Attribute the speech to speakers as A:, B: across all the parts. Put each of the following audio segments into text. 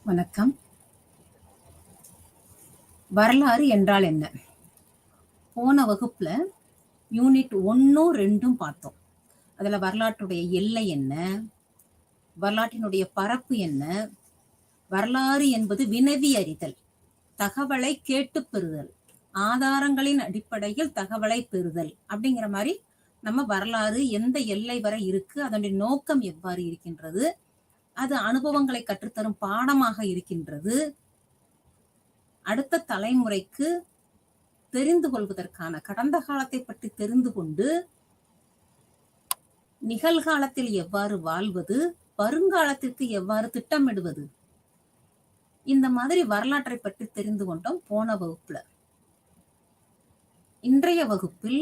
A: வணக்கம். வரலாறு என்றால் என்ன? போன வகுப்புல யூனிட் 1ம் 2ம் பார்த்தோம். அதுல வரலாற்றுடைய எல்லை என்ன? வரலாற்றினுடைய பரப்பு என்ன? வரலாறு என்பது வினவி அறிதல், தகவலை கேட்டு பெறுதல், ஆதாரங்களின் அடிப்படையில் தகவலை பெறுதல் அப்படிங்கிற மாதிரி நம்ம வரலாறு எந்த எல்லை வரை இருக்கு, அதனுடைய நோக்கம் எவ்வாறு இருக்கின்றது, அது அனுபவங்களை கற்றுத்தரும் பாடமாக இருக்கின்றது, அடுத்த தலைமுறைக்கு தெரிந்து கொள்வதற்கான கடந்த காலத்தை பற்றி தெரிந்து கொண்டு நிகழ்காலத்தில் எவ்வாறு வாழ்வது, வருங்காலத்திற்கு எவ்வாறு திட்டமிடுவது, இந்த மாதிரி வரலாற்றை பற்றி தெரிந்து கொண்டோம் போன வகுப்புல. இன்றைய வகுப்பில்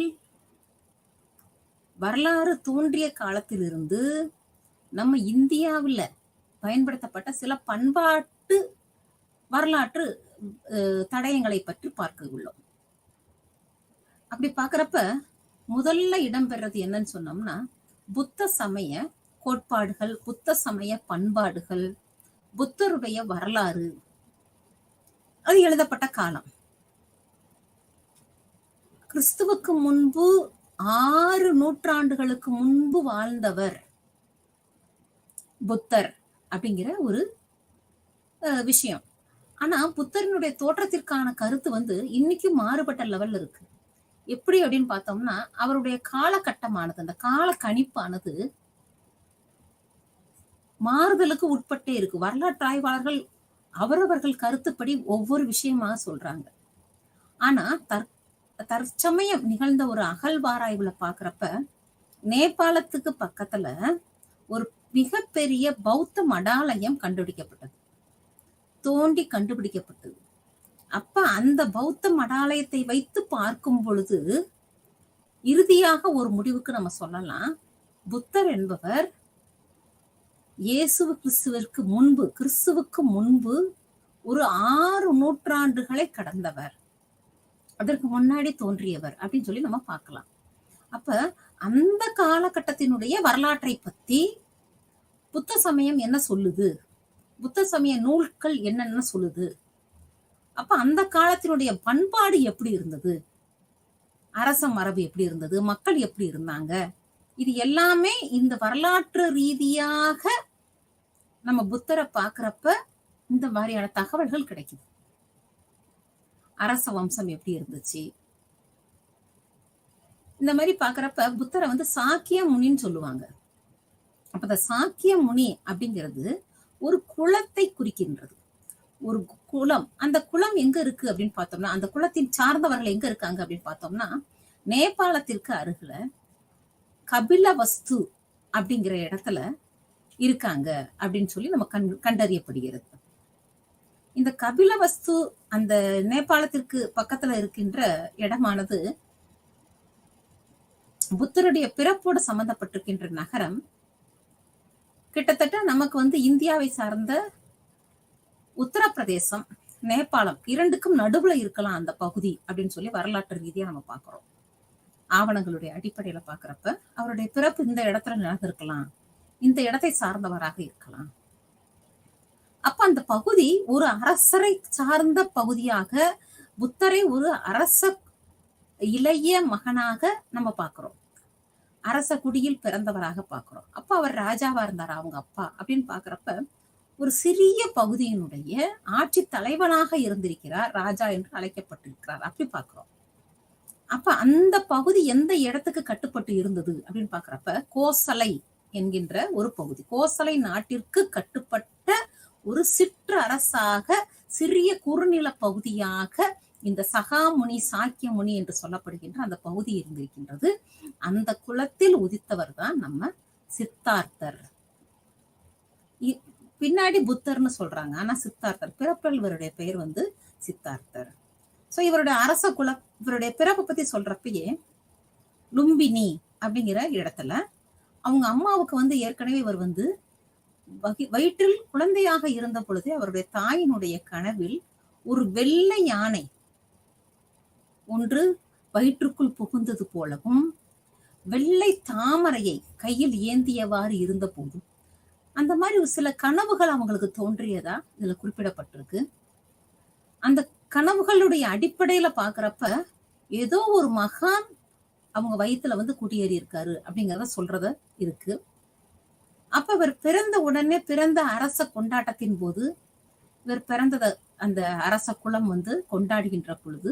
A: வரலாறு தோன்றிய காலத்திலிருந்து நம்ம இந்தியாவில் பயன்படுத்தப்பட்ட சில பண்பாட்டு வரலாற்று தடயங்களை பற்றி பார்க்க உள்ளோம். அப்படி பார்க்கிறப்ப முதல்ல இடம்பெறது என்னன்னு சொன்னோம்னா, புத்த சமய கோட்பாடுகள், புத்த சமய பண்பாடுகள், புத்தருடைய வரலாறு, அது எழுதப்பட்ட காலம். கிறிஸ்துவுக்கு முன்பு 6 நூற்றாண்டுகளுக்கு முன்பு வாழ்ந்தவர் புத்தர் அப்படிங்கிற ஒரு விஷயம். ஆனா புத்தரினுடைய தோற்றத்திற்கான கருத்து இன்னைக்கும் மாறுபட்ட லெவல்ல இருக்கு. எப்படி அப்படின்னு பார்த்தோம்னா, அவருடைய காலகட்டமானது, அந்த கால கணிப்பானது மாறுதலுக்கு உட்பட்டே இருக்கு. வரலாற்று ஆய்வாளர்கள் அவரவர்கள் கருத்துப்படி ஒவ்வொரு விஷயமா சொல்றாங்க. ஆனா தற்சமயம் நிகழ்ந்த ஒரு அகழ்வாராய்வுல பாக்குறப்ப, நேபாளத்துக்கு பக்கத்துல ஒரு மிகப்பெரிய பௌத்த மடாலயம் கண்டுபிடிக்கப்பட்டது, தோண்டி கண்டுபிடிக்கப்பட்டது. அப்ப அந்த பௌத்த மடாலயத்தை வைத்து பார்க்கும் பொழுது இறுதியாக ஒரு முடிவுக்கு நம்ம சொல்லலாம், புத்தர் என்பவர் கிறிஸ்துவுக்கு முன்பு ஒரு 6 நூற்றாண்டுகளை கடந்தவர், அதற்கு முன்னாடி தோன்றியவர் அப்படின்னு சொல்லி நம்ம பார்க்கலாம். அப்ப அந்த காலகட்டத்தினுடைய வரலாற்றை பத்தி புத்த சமயம் என்ன சொல்லுது, புத்த சமய நூல்கள் என்னென்ன சொல்லுது, அப்ப அந்த காலத்தினுடைய பண்பாடு எப்படி இருந்தது, அரச மரபு எப்படி இருந்தது, மக்கள் எப்படி இருந்தாங்க, இது எல்லாமே இந்த வரலாற்று ரீதியாக நம்ம புத்தரை பார்க்கிறப்ப இந்த மாதிரியான தகவல்கள் கிடைக்குது. அரச வம்சம் எப்படி இருந்துச்சு, இந்த மாதிரி பாக்குறப்ப புத்தரை சாக்கிய முனின்னு சொல்லுவாங்க. அப்ப இந்த சாக்கிய முனி அப்படிங்கிறது ஒரு குலத்தை குறிக்கின்றது, ஒரு குலம். அந்த குலம் எங்க இருக்கு அப்படின்னு பார்த்தோம்னா, அந்த குலத்தின் சார்ந்தவர்கள் எங்க இருக்காங்க அப்படின்னு பார்த்தோம்னா, நேபாளத்திற்கு அருகில கபிலவஸ்து அப்படிங்கிற இடத்துல இருக்காங்க அப்படின்னு சொல்லி நம்ம கண்டறியப்படுகிறது. இந்த கபிலவஸ்து அந்த நேபாளத்திற்கு பக்கத்துல இருக்கின்ற இடமானது புத்தருடைய பிறப்போடு சம்பந்தப்பட்டிருக்கின்ற நகரம். கிட்டத்தட்ட நமக்கு இந்தியாவை சார்ந்த உத்தரப்பிரதேசம், நேபாளம் இரண்டுக்கும் நடுவுல இருக்கலாம் அந்த பகுதி அப்படின்னு சொல்லி வரலாற்று ரீதியா நம்ம பாக்குறோம். ஆவணங்களுடைய அடிப்படையில பாக்குறப்ப அவருடைய பிறப்பு இந்த இடத்துல நடந்திருக்கலாம், இந்த இடத்தை சார்ந்தவராக இருக்கலாம். அப்ப அந்த பகுதி ஒரு அரசரை சார்ந்த பகுதியாக, புத்தரை ஒரு அரச இளைய மகனாக நம்ம பாக்குறோம், அரச குடியில் பிறந்தவராக பாக்குறோம். அப்ப அவர் ராஜாவா இருந்தார் அவங்க அப்பா அப்படின்னு பாக்குறப்ப ஒரு சிறிய பகுதியினுடைய ஆட்சி தலைவனாக இருந்திருக்கிறார், ராஜா என்று அழைக்கப்பட்டிருக்கிறார் அப்படி பாக்குறோம். அப்ப அந்த பகுதி எந்த இடத்துக்கு கட்டுப்பட்டு இருந்தது அப்படின்னு பாக்குறப்ப கோசலை என்கின்ற ஒரு பகுதி, கோசலை நாட்டிற்கு கட்டுப்பட்ட ஒரு சிற்றரசாக, சிறிய குறுநில பகுதியாக இந்த சகாமுனி, சாக்கிய முனி என்று சொல்லப்படுகின்ற அந்த பகுதி இருந்திருக்கின்றது. அந்த குலத்தில் உதித்தவர் தான் நம்ம சித்தார்த்தர். பின்னாடி புத்தர்னு சொல்றாங்க, ஆனா சித்தார்த்தர் பிறப்பில் இவருடைய பெயர் சித்தார்த்தர். சோ இவருடைய அரச குல, இவருடைய பிறப்பை பத்தி சொல்றப்பயே லும்பினி அப்படிங்கிற இடத்துல அவங்க அம்மாவுக்கு ஏற்கனவே இவர் வயிற்றில் குழந்தையாக இருந்த பொழுதே அவருடைய தாயினுடைய கனவில் ஒரு வெள்ளை யானை ஒன்று வயிற்றுக்குள் புகுந்தது போலவும், வெள்ளை தாமரையை கையில் ஏந்தியவாறு இருந்த போதும், அந்த மாதிரி ஒரு சில கனவுகள் அவங்களுக்கு தோன்றியதா இதுல குறிப்பிடப்பட்டிருக்கு. அந்த கனவுகளுடைய அடிப்படையில பாக்குறப்ப ஏதோ ஒரு மகான் அவங்க வயித்துல வந்து குடியேறி இருக்காரு அப்படிங்கறத சொல்றத இருக்கு. அப்ப இவர் பிறந்த உடனே பிறந்த அரச கொண்டாட்டத்தின் போது இவர் பிறந்தத அந்த அரச குலம் வந்து கொண்டாடுகின்ற பொழுது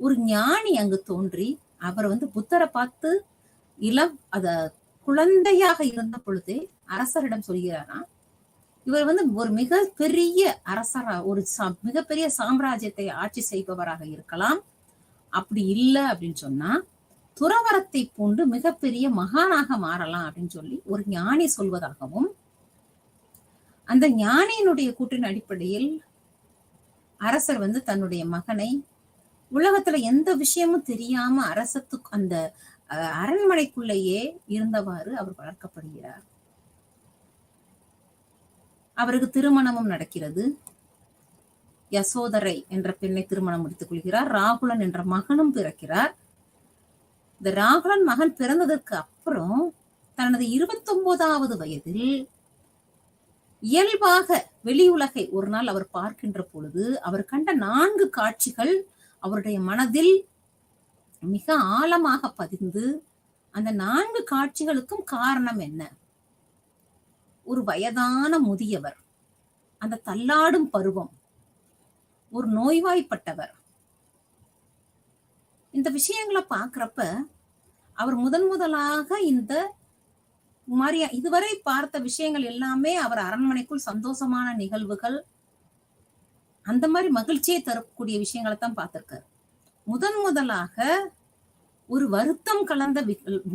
A: ஒரு ஞானி அங்கு தோன்றி அவர் வந்து புத்தரை பார்த்து அத குழந்தையாக இருந்த பொழுதே அரசரிடம் சொல்கிறாரா, இவர் வந்து ஒரு மிகப்பெரிய அரசரா ஒரு மிகப்பெரிய சாம்ராஜ்யத்தை ஆட்சி செய்பவராக இருக்கலாம். அப்படி இல்லை அப்படின்னு சொன்னா துறவரத்தை பூண்டு மிகப்பெரிய மகானாக மாறலாம் அப்படின்னு சொல்லி ஒரு ஞானி சொல்வதாகவும், அந்த ஞானியினுடைய கூற்றின் அடிப்படையில் அரசர் வந்து தன்னுடைய மகனை உலகத்துல எந்த விஷயமும் தெரியாம அரசத்துக்கு அந்த அரண்மனைக்குள்ளேயே இருந்தவாறு அவர் வளர்க்கப்படுகிறார். அவருக்கு திருமணமும் நடக்கிறது. யசோதரை என்ற பெண்ணை திருமணம் முடித்துக் கொள்கிறார். ராகுலன் என்ற மகனும் பிறக்கிறார். இந்த ராகுலன் மகன் பிறந்ததற்கு அப்புறம் தனது 29வது வயதில் இயல்பாக வெளி உலகை ஒரு நாள் அவர் பார்க்கின்ற பொழுது அவர் கண்ட 4 காட்சிகள் அவருடைய மனதில் மிக ஆழமாக பதிந்து, அந்த 4 காட்சிகளுக்கும் காரணம் என்ன? ஒரு வயதான முதியவர், அந்த தள்ளாடும் பருவம், ஒரு நோய்வாய்ப்பட்டவர். இந்த விஷயங்களை பார்க்கிறப்ப அவர் முதலாக இந்த மாரியா இதுவரை பார்த்த விஷயங்கள் எல்லாமே அவர் அரண்மனைக்குள் சந்தோஷமான நிகழ்வுகள், அந்த மாதிரி மகிழ்ச்சியை தரக்கூடிய விஷயங்களை தான் பார்த்திருக்காரு. முதலாக ஒரு வருத்தம் கலந்த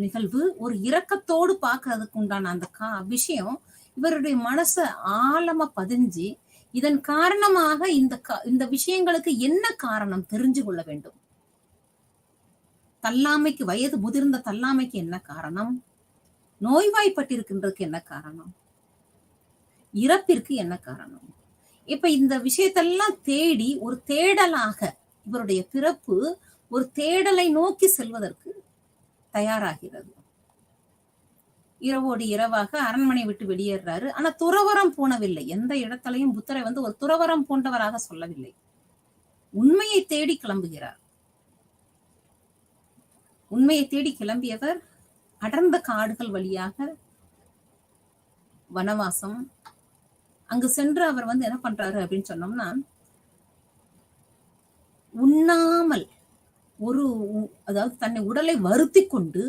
A: நிகழ்வு, ஒரு இரக்கத்தோடு பார்க்கறதுக்கு உண்டான அந்த விஷயம் இவருடைய மனச ஆழமா பதிஞ்சு, இதன் காரணமாக இந்த விஷயங்களுக்கு என்ன காரணம் தெரிஞ்சு கொள்ள வேண்டும். தள்ளாமைக்கு, வயது முதிர்ந்த தள்ளாமைக்கு என்ன காரணம், நோய்வாய்ப்பட்டிருக்கின்றதுக்கு என்ன காரணம், இறப்பிற்கு என்ன காரணம். இப்ப இந்த விஷயத்தெல்லாம் தேடி ஒரு தேடலாக இவருடைய பிறப்பு ஒரு தேடலை நோக்கி செல்வதற்கு தயாராகிறது. இரவோடு இரவாக அரண்மனை விட்டு வெளியேறாரு. ஆனா துறவரம் போனவில்லை. எந்த இடத்திலையும் புத்தரை வந்து ஒரு துறவரம் போன்றவராக சொல்லவில்லை. உண்மையை தேடி கிளம்புகிறார். உண்மையை தேடி கிளம்பியவர் அடர்ந்த காடுகள் வழியாக வனவாசம். அங்கு சென்று அவர் வந்து என்ன பண்றாரு அப்படின்னு சொன்னோம்னா, உண்ணாமல் அதாவது தன்னை உடலை வருத்தி கொண்டு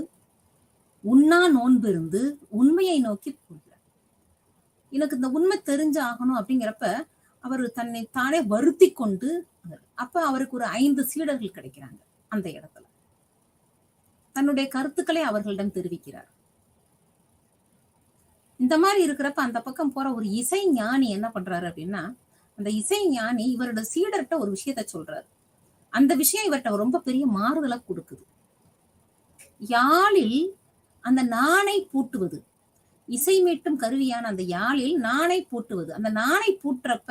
A: உண்ணா நோன்பு இருந்து உண்மையை நோக்கி போகிறார். எனக்கு இந்த உண்மை தெரிஞ்சு ஆகணும் அப்படிங்கிறப்ப அவர் தன்னை தானே வருத்தி கொண்டு, அப்ப அவருக்கு ஒரு 5 சீடர்கள் கிடைக்கிறாங்க. அந்த இடத்துல தன்னுடைய கருத்துக்களை அவர்களிடம் தெரிவிக்கிறார். இந்த மாதிரி இருக்கிறப்ப அந்த பக்கம் போற ஒரு இசை ஞானி என்ன பண்றாரு அப்படின்னா, அந்த இசை ஞானி இவரோட சீடர்கிட்ட ஒரு விஷயத்த சொல்றாரு. அந்த விஷயம் இவர்கிட்ட ரொம்ப பெரிய மாறுதலை கொடுக்குது. யாழில் அந்த நாணை பூட்டுவது, இசை மீட்டும் கருவியான அந்த யாழில் நாணை பூட்டுவது, அந்த நாணை பூட்டுறப்ப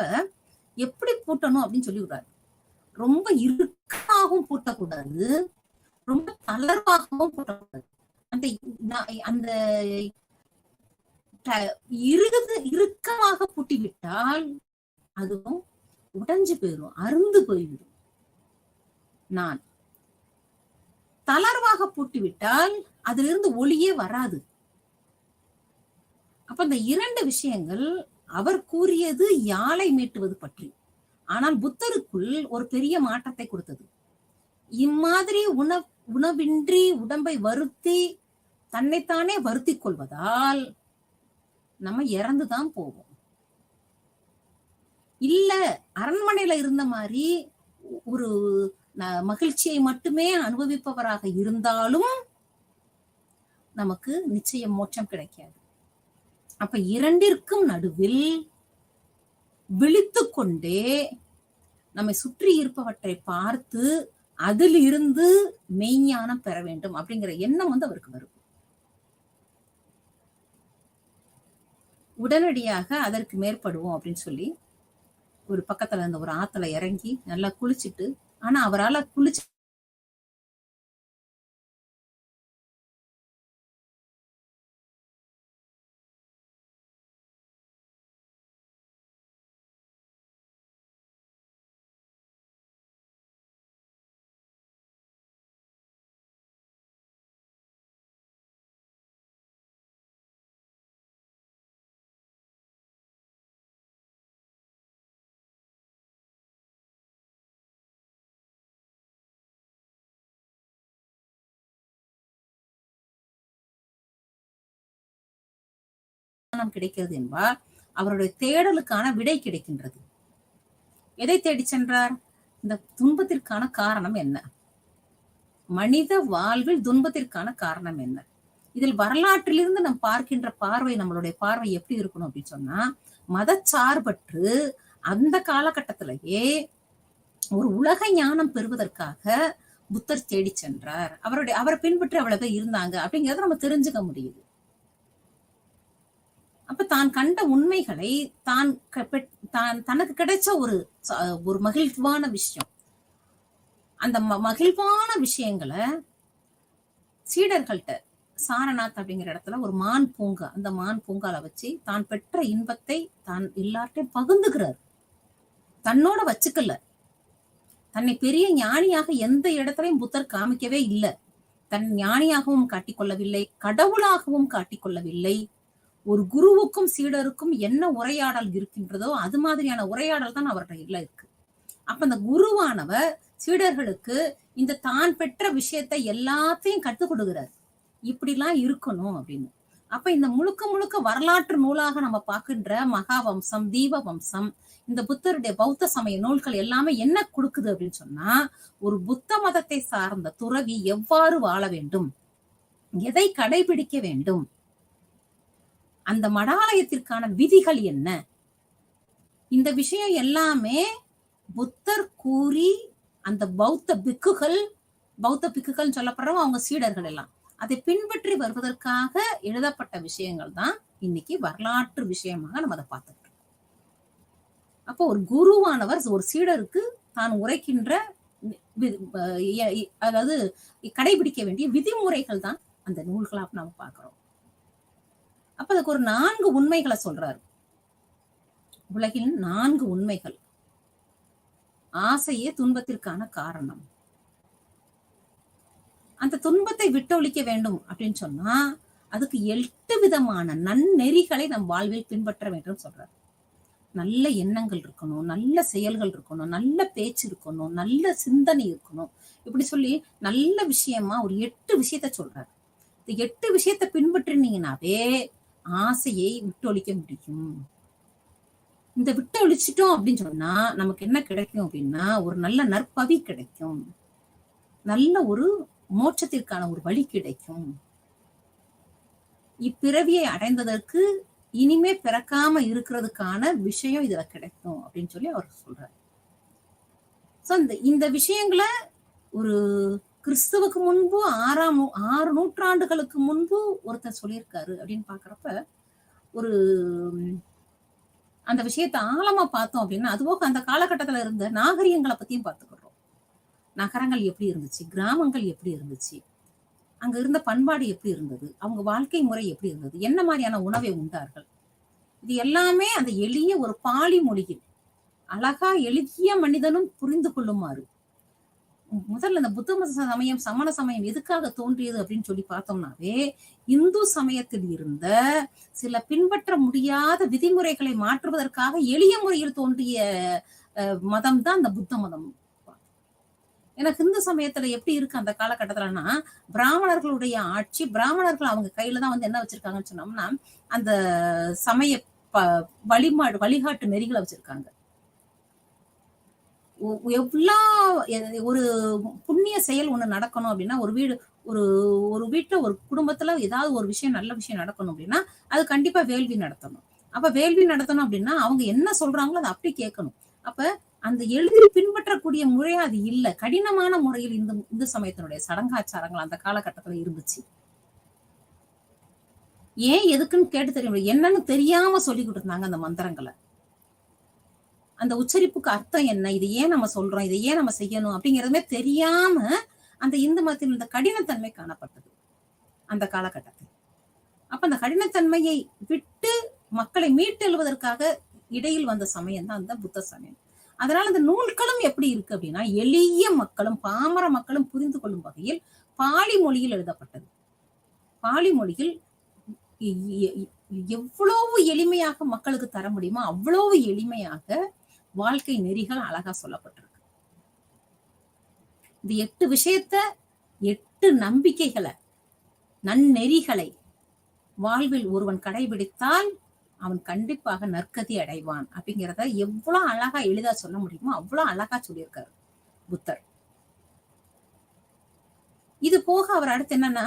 A: எப்படி பூட்டணும் அப்படின்னு சொல்லி விடுறாரு. ரொம்ப இறுக்கமாகவும் பூட்டக்கூடாது, ரொம்ப தளர்வாகவும் பூட்டக்கூடாது. அந்த இறுக்கமாக பூட்டிவிட்டால் அதுவும் உடைஞ்சு போயிடும், அருந்து போய்விடும். நான் தளர்வாக பூட்டிவிட்டால் அதிலிருந்து ஒளியே வராது. அப்ப இந்த 2 விஷயங்கள் அவர் கூறியது யாழை மீட்டுவது பற்றி. ஆனால் புத்தருக்குள் ஒரு பெரிய மாற்றத்தை கொடுத்தது. இம்மாதிரி உணவின்றி உடம்பை வருத்தி தன்னைத்தானே வருத்தி கொள்வதால் நம்ம இறந்துதான் போவோம். இல்ல அரண்மனையில இருந்த மாதிரி ஒரு மகிழ்ச்சியை மட்டுமே அனுபவிப்பவராக இருந்தாலும் நமக்கு நிச்சயம் மோட்சம் கிடைக்காது. அப்ப 2ற்கும் நடுவில் விழித்துக் கொண்டே நம்மை சுற்றி இருப்பவற்றை பார்த்து அதில் இருந்து மெய்ஞானம் பெற வேண்டும் அப்படிங்கிற எண்ணம் வந்து அவருக்கு வரும். உடனடியாக அதற்கு மேற்படுவோம் அப்படின்னு சொல்லி ஒரு பக்கத்துல இருந்த ஒரு ஆத்துல இறங்கி நல்லா குளிச்சுட்டு, ஆனா அவரால் குளிச்சு ஞானம் கிடைக்கிறது என்பால் அவருடைய தேடலுக்கான விடை கிடைக்கின்றது. எதை தேடி சென்றார்? இந்த துன்பத்திற்கான காரணம் என்ன? மனித வாழ்வில் துன்பத்திற்கான காரணம் என்ன? இதில் வரலாற்றிலிருந்து நாம் பார்க்கின்ற பார்வை, நம்மளுடைய பார்வை எப்படி இருக்கணும் அப்படின்னு சொன்னா, மதச்சார்பற்று அந்த காலகட்டத்திலேயே ஒரு உலக ஞானம் பெறுவதற்காக புத்தர் தேடி சென்றார். அவரை பின்பற்றி அவ்வளவு பேர் இருந்தாங்க அப்படிங்கறத நம்ம தெரிஞ்சுக்க முடியுது. அப்ப தான் கண்ட உண்மைகளை தனக்கு கிடைச்ச ஒரு மகிழ்வான விஷயம், அந்த மகிழ்வான விஷயங்களை சீடர்கள்ட்ட, சாரநாத் அப்படிங்கிற இடத்துல ஒரு மான் பூங்கா, அந்த மான் பூங்கால வச்சு தான் பெற்ற இன்பத்தை தான் எல்லார்ட்டையும் பகிர்ந்துக்கிறார். தன்னோட வச்சுக்கல. தன்னை பெரிய ஞானியாக எந்த இடத்துலையும் புத்தர் காமிக்கவே இல்லை. தன் ஞானியாகவும் காட்டிக்கொள்ளவில்லை, கடவுளாகவும் காட்டிக்கொள்ளவில்லை. ஒரு குருவுக்கும் சீடருக்கும் என்ன உரையாடல் இருக்கின்றதோ அது மாதிரியான உரையாடல் தான் அவர்கிட்ட இருக்கு. அப்ப அந்த குருவானவர் சீடர்களுக்கு இந்த தான் பெற்ற விஷயத்தை எல்லாத்தையும் கற்றுக் கொடுக்கிறார். இப்படிலாம் இருக்கணும் அப்படின்னு. அப்ப இந்த முழுக்க முழுக்க வரலாற்று நூலாக நம்ம பார்க்கின்ற மகாவம்சம், தீபவம்சம், இந்த புத்தருடைய பௌத்த சமய நூல்கள் எல்லாமே என்ன கொடுக்குது அப்படின்னு சொன்னா, ஒரு புத்த மதத்தை சார்ந்த துறவி எவ்வாறு வாழ வேண்டும், எதை கடைபிடிக்க வேண்டும், அந்த மடாலயத்திற்கான விதிகள் என்ன, இந்த விஷயம் எல்லாமே புத்தர் கூறி அந்த பௌத்த பிக்குகள் சொல்லப்படுறவங்க அவங்க சீடர்கள் எல்லாம் அதை பின்பற்றி வருவதற்காக எழுதப்பட்ட விஷயங்கள் தான் இன்னைக்கு வரலாற்று விஷயமாக நம்ம அதை பார்த்துட்டு இருக்கோம். அப்போ ஒரு குருவானவர் ஒரு சீடருக்கு தான் உரைக்கின்ற, அதாவது கடைபிடிக்க வேண்டிய விதிமுறைகள் தான் அந்த நூல்களாக நாம பார்க்கிறோம். அப்ப அதுக்கு ஒரு 4 உண்மைகளை சொல்றாரு. உலகின் 4 உண்மைகள். ஆசையே துன்பத்திற்கான காரணம். அந்த துன்பத்தை விட்டொழிக்க வேண்டும் அப்படின்னு சொன்னா அதுக்கு 8 விதமான நன்னெறிகளை நம் வாழ்வில் பின்பற்ற வேண்டும் சொல்றாரு. நல்ல எண்ணங்கள் இருக்கணும், நல்ல செயல்கள் இருக்கணும், நல்ல பேச்சு இருக்கணும், நல்ல சிந்தனை இருக்கணும், இப்படி சொல்லி நல்ல விஷயமா ஒரு 8 விஷயத்த சொல்றாரு. இந்த 8 விஷயத்த பின்பற்றினீங்கன்னாவே ஆசையை விட்டொழிக்க முடியும். இந்த விட்டொழிச்சிட்டோம் அப்படின்னு சொன்னா நமக்கு என்ன கிடைக்கும் அப்படின்னா, ஒரு நல்ல நற்பவி கிடைக்கும், நல்ல ஒரு மோட்சத்திற்கான ஒரு வழி கிடைக்கும். இப்பிறவியை அடைந்ததற்கு இனிமே பிறக்காம இருக்கிறதுக்கான விஷயம் இதுல கிடைக்கும் அப்படின்னு சொல்லி அவர் சொல்றாரு. இந்த விஷயங்களை ஒரு கிறிஸ்துவுக்கு முன்பு 6 நூற்றாண்டுகளுக்கு முன்பு ஒருத்தர் சொல்லியிருக்காரு அப்படின்னு பாக்குறப்ப ஒரு அந்த விஷயத்தை ஆழமா பார்த்தோம் அப்படின்னா, அதுபோக அந்த காலகட்டத்துல இருந்த நாகரிகங்களை பத்தியும் பார்த்துக்கிறோம். நகரங்கள் எப்படி இருந்துச்சு, கிராமங்கள் எப்படி இருந்துச்சு, அங்க இருந்த பண்பாடு எப்படி இருந்தது, அவங்க வாழ்க்கை முறை எப்படி இருந்தது, என்ன மாதிரியான உணவை உண்டார்கள், இது எல்லாமே அந்த எளிய ஒரு பாலி மொழியில் அழகா எளிய மனிதனும் புரிந்து கொள்ளுமாறு. முதல்ல இந்த புத்த சமயம், சமண சமயம் எதுக்காக தோன்றியது அப்படின்னு சொல்லி பார்த்தோம்னாவே, இந்து சமயத்தில் இருந்த சில பின்பற்ற முடியாத விதிமுறைகளை மாற்றுவதற்காக எளிய முறையில் தோன்றிய மதம் தான் இந்த புத்த மதம். ஏன்னா இந்து சமயத்துல எப்படி இருக்கு அந்த காலகட்டத்துலன்னா, பிராமணர்களுடைய ஆட்சி, பிராமணர்கள் அவங்க கையில தான் வந்து என்ன வச்சிருக்காங்கன்னு சொன்னோம்னா, அந்த சமய வழிகாட்டு நெறிகளை வச்சிருக்காங்க. ஒரு புண்ணிய செயல் ஒண்ணு நடக்கணும் அப்படின்னா, ஒரு வீட்டுல ஒரு குடும்பத்துல ஏதாவது ஒரு விஷயம், நல்ல விஷயம் நடக்கணும் அப்படின்னா அது கண்டிப்பா வேள்வி நடத்தணும். அப்ப வேள்வி நடத்தணும் அப்படின்னா அவங்க என்ன சொல்றாங்களோ அதை அப்படி கேட்கணும். அப்ப அந்த எளிதில் பின்பற்றக்கூடிய முறையா அது இல்ல, கடினமான முறையில் இந்து சமயத்தினுடைய சடங்காச்சாரங்கள் அந்த காலகட்டத்துல இருந்துச்சு. ஏன் எதுக்குன்னு கேட்டு தெரியும், என்னன்னு தெரியாம சொல்லிக்கிட்டு இருந்தாங்க அந்த மந்திரங்களை. அந்த உச்சரிப்புக்கு அர்த்தம் என்ன, இது ஏன் நம்ம சொல்றோம், இதை ஏன் நம்ம செய்யணும் அப்படிங்கிறதுமே தெரியாம அந்த இந்து மதத்தில் இந்த கடினத்தன்மை காணப்பட்டது அந்த காலகட்டத்தில். அப்ப அந்த கடினத்தன்மையை விட்டு மக்களை மீட்டெழுவதற்காக இடையில் வந்த சமயம் தான் அந்த புத்த சமயம். அதனால இந்த நூல்களும் எப்படி இருக்கு அப்படின்னா, எளிய மக்களும் பாமர மக்களும் புரிந்து கொள்ளும் வகையில் பாலி மொழியில் எழுதப்பட்டது. பாலி மொழியில் எவ்வளவு எளிமையாக மக்களுக்கு தர முடியுமோ அவ்வளவு எளிமையாக வாழ்க்கை நெறிகள் அழகா சொல்லப்பட்டிருக்கு. இந்த 8 விஷயத்த, 8 நம்பிக்கைகளை, நன்னெறிகளை வாழ்வில் ஒருவன் கடைபிடித்தால் அவன் கண்டிப்பாக நற்கதி அடைவான் அப்படிங்கிறத எவ்வளவு அழகா எளிதா சொல்ல முடியுமோ அவ்வளவு அழகா சொல்லியிருக்காரு புத்தர். இது போக அவர் அடுத்து என்னன்னா,